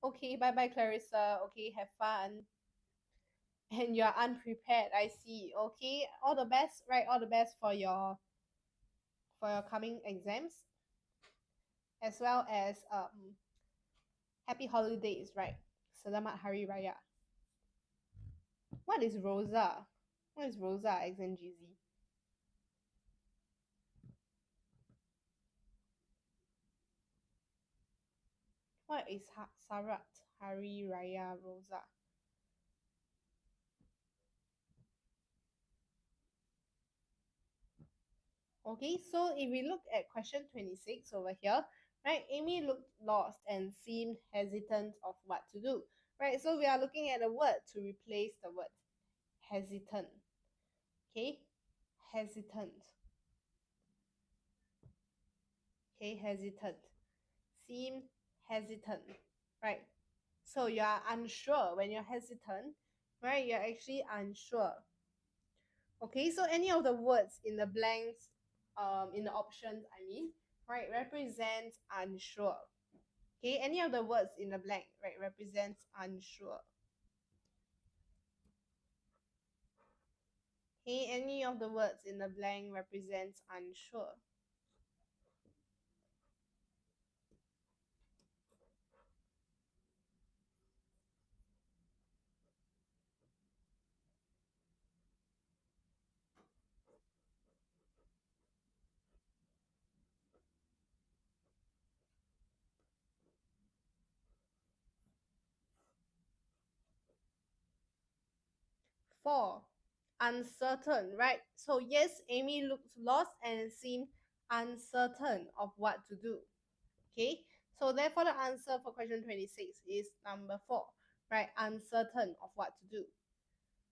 Okay, bye bye, Clarissa. Okay, have fun. And you're unprepared. I see. Okay, all the best. Right, all the best for your coming exams, as well as happy holidays. Right, Selamat Hari Raya. What is Rosa? What is Rosa? XNGZ. What is Sarat Hari Raya Rosa? Okay, so if we look at question 26 over here, right, Amy looked lost and seemed hesitant of what to do. Right, so we are looking at a word to replace the word hesitant. Okay, hesitant. Okay, hesitant. Seem hesitant. Right, so you are unsure. When you're hesitant, right, you're actually unsure. Okay, so any of the words in the blanks, in the options, I mean, right, represents unsure. Okay, any of the words in the blank, right, represents unsure. Okay, any of the words in the blank represents unsure. Four, uncertain, right? So yes, Amy looked lost and seemed uncertain of what to do. Okay, so therefore the answer for question 26 is number 4, right? Uncertain of what to do.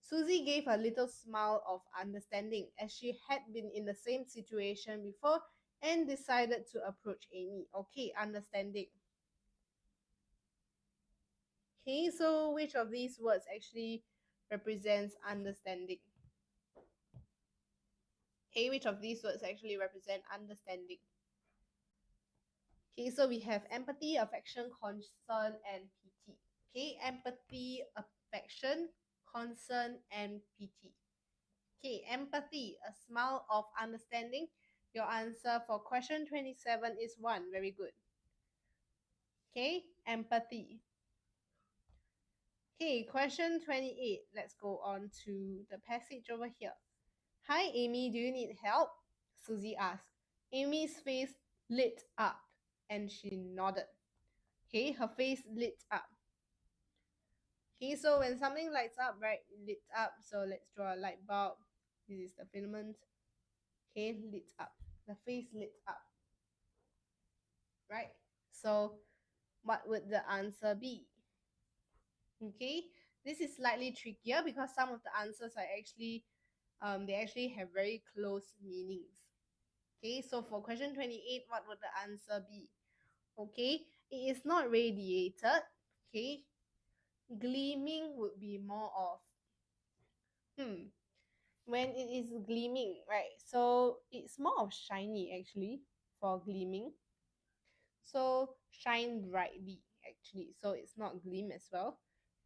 Susie gave a little smile of understanding as she had been in the same situation before and decided to approach Amy. Okay, understanding. Okay, so which of these words actually represents understanding? Okay, which of these words actually represent understanding? Okay, so we have empathy, affection, concern, and pity. Okay, empathy, affection, concern, and pity. Okay, empathy, a smile of understanding. Your answer for question 27 is 1. Very good. Okay, empathy. Okay, question 28. Let's go on to the passage over here. Hi, Amy, do you need help? Susie asked. Amy's face lit up and she nodded. Okay, her face lit up. Okay, so when something lights up, right, lit up. So let's draw a light bulb. This is the filament. Okay, lit up. The face lit up. Right? So what would the answer be? Okay, this is slightly trickier because some of the answers are actually they actually have very close meanings. Okay, so for question 28, what would the answer be? Okay, it is not radiated. Okay, gleaming would be more of when it is gleaming, right? So it's more of shiny actually for gleaming. So shine brightly actually. So it's not gleam as well,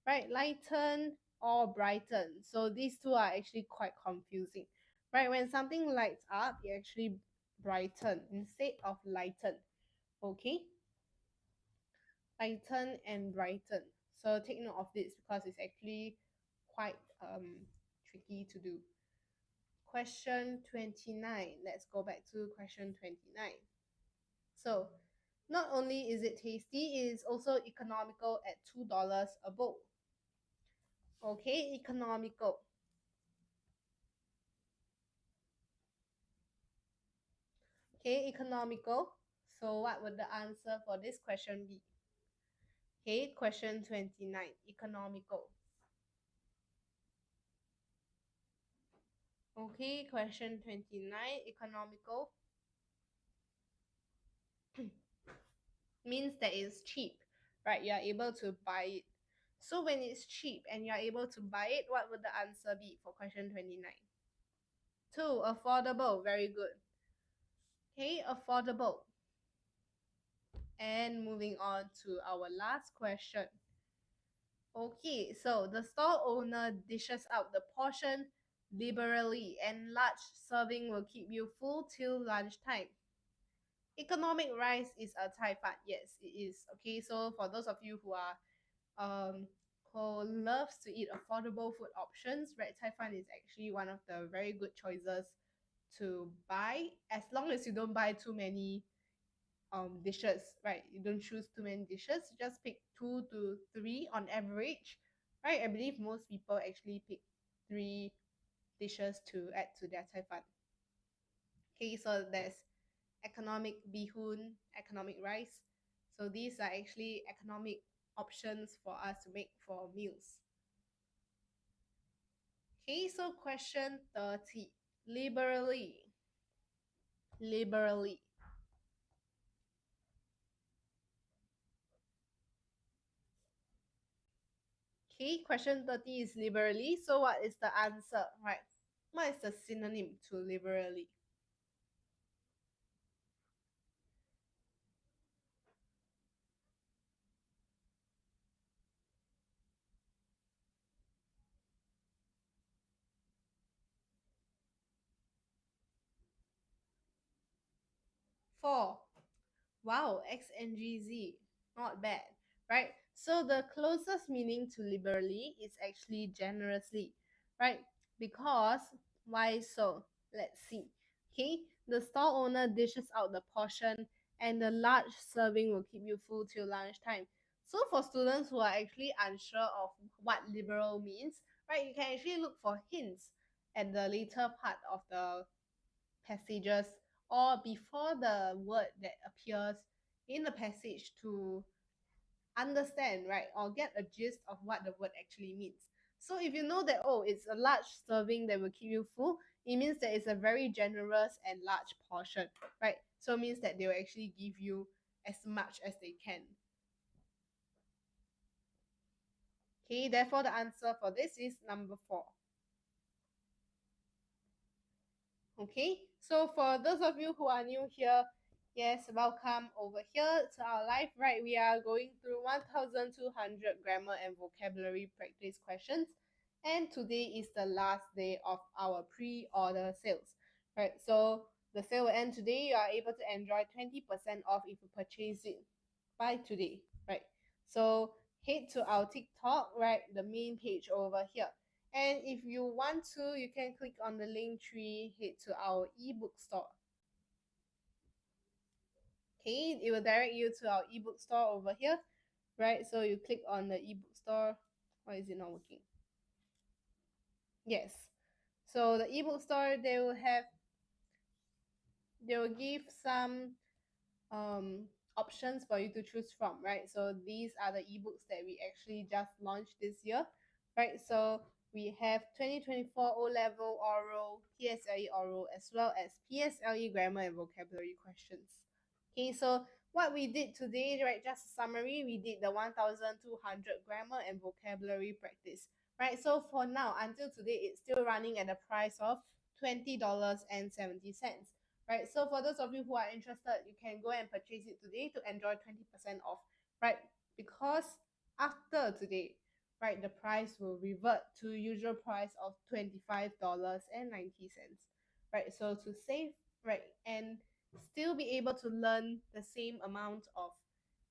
right? Lighten or brighten. So these two are actually quite confusing, right? When something lights up, it actually brighten instead of lighten. Okay, lighten and brighten. So take note of this because it's actually quite tricky to do. Question 29. Let's go back to question 29. So, not only is it tasty, it is also economical at $2 a bowl. Okay, economical. Okay, economical. So, what would the answer for this question be? Okay, question 29. Economical. Okay, question 29. Economical means that it's cheap, right? You are able to buy it. So when it's cheap and you are able to buy it, what would the answer be for question 29? 2, affordable. Very good. Okay, affordable. And moving on to our last question. Okay, so the store owner dishes out the portion liberally and large serving will keep you full till lunchtime. Economic rice is a Thai fun. Yes, it is. Okay, so for those of you who loves to eat affordable food options, right, Thai fun is actually one of the very good choices to buy as long as you don't buy too many dishes, right? You don't choose too many dishes, just pick 2 to 3 on average, right? I believe most people actually pick 3 dishes to add to their Thai fun. Okay, so there's economic bihun, economic rice. So these are actually economic options for us to make for meals. Okay, so question 30. Liberally. Liberally. Okay, question 30 is liberally. So what is the answer, right? What is the synonym to liberally? 4. Wow, XNGZ. Not bad, right? So the closest meaning to liberally is actually generously, right? Because, why so? Let's see. Okay, the stall owner dishes out the portion and the large serving will keep you full till lunchtime. So for students who are actually unsure of what liberal means, right, you can actually look for hints at the later part of the passages or before the word that appears in the passage to understand, right, or get a gist of what the word actually means. So if you know that, oh, it's a large serving that will keep you full, it means that it's a very generous and large portion, right? So it means that they will actually give you as much as they can. Okay, therefore the answer for this is number 4. Okay, so for those of you who are new here, yes, welcome over here to our live. Right, we are going through 1200 grammar and vocabulary practice questions, and today is the last day of our pre-order sales. Right, so the sale will end today. You are able to enjoy 20% off if you purchase it by today. Right, so head to our TikTok, right, the main page over here. And if you want to, you can click on the link tree, head to our ebook store. Okay, it will direct you to our ebook store over here, right? So you click on the ebook store. Why is it not working? Yes. So the ebook store, they will give some options for you to choose from, right? So these are the ebooks that we actually just launched this year, right? So we have 2024 O-Level Oral, PSLE Oral, as well as PSLE Grammar and Vocabulary questions. Okay, so what we did today, right, just a summary, we did the 1200 grammar and vocabulary practice, right? So for now, until today, it's still running at a price of $20.70. Right, so for those of you who are interested, you can go and purchase it today to enjoy 20% off, right? Because after today, right, the price will revert to usual price of $25.90, right? So to save, right, and still be able to learn the same amount of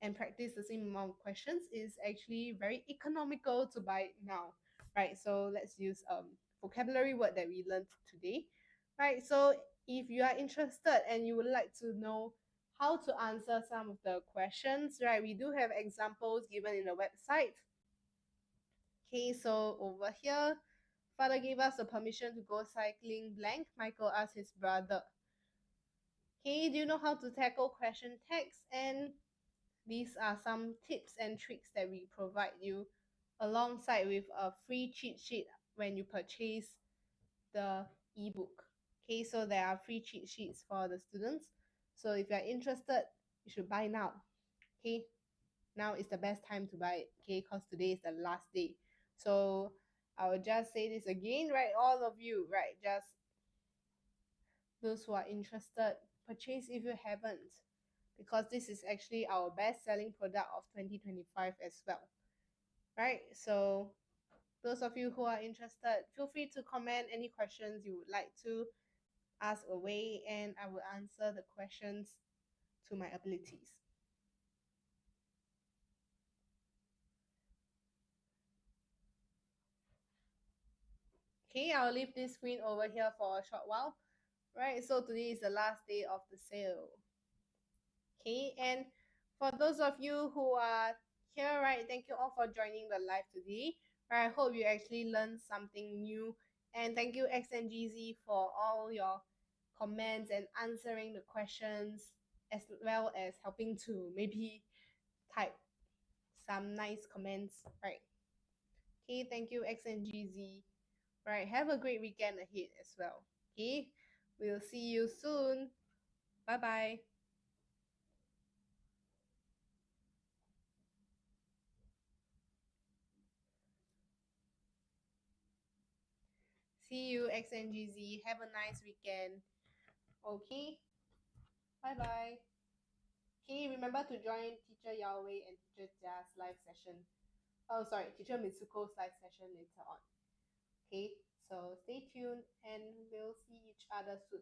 and practice the same amount of questions is actually very economical to buy it now, right? So let's use vocabulary word that we learned today, right? So if you are interested and you would like to know how to answer some of the questions, right, we do have examples given in the website. Okay, so over here, father gave us the permission to go cycling blank. Michael asked his brother. Okay, do you know how to tackle question tags? And these are some tips and tricks that we provide you alongside with a free cheat sheet when you purchase the ebook. Okay, so there are free cheat sheets for the students. So if you're interested, you should buy now. Okay, now is the best time to buy it. Okay, because today is the last day. So I will just say this again, right? All of you, right? Just those who are interested, purchase if you haven't, because this is actually our best selling product of 2025 as well, right? So those of you who are interested, feel free to comment any questions you would like to ask away, and I will answer the questions to my abilities. Okay, I'll leave this screen over here for a short while. Right, so today is the last day of the sale. Okay, and for those of you who are here, right, thank you all for joining the live today. Right, I hope you actually learned something new, and thank you XNGZ for all your comments and answering the questions, as well as helping to maybe type some nice comments, right? Okay, thank you XNGZ. Right, have a great weekend ahead as well. Okay, we'll see you soon. Bye bye. See you XNGZ. Have a nice weekend. Okay, bye bye. Okay, remember to join Teacher Yahweh and Teacher Jia's live session. Oh, sorry, Teacher Mitsuko's live session later on. Okay, so stay tuned and we'll see each other soon.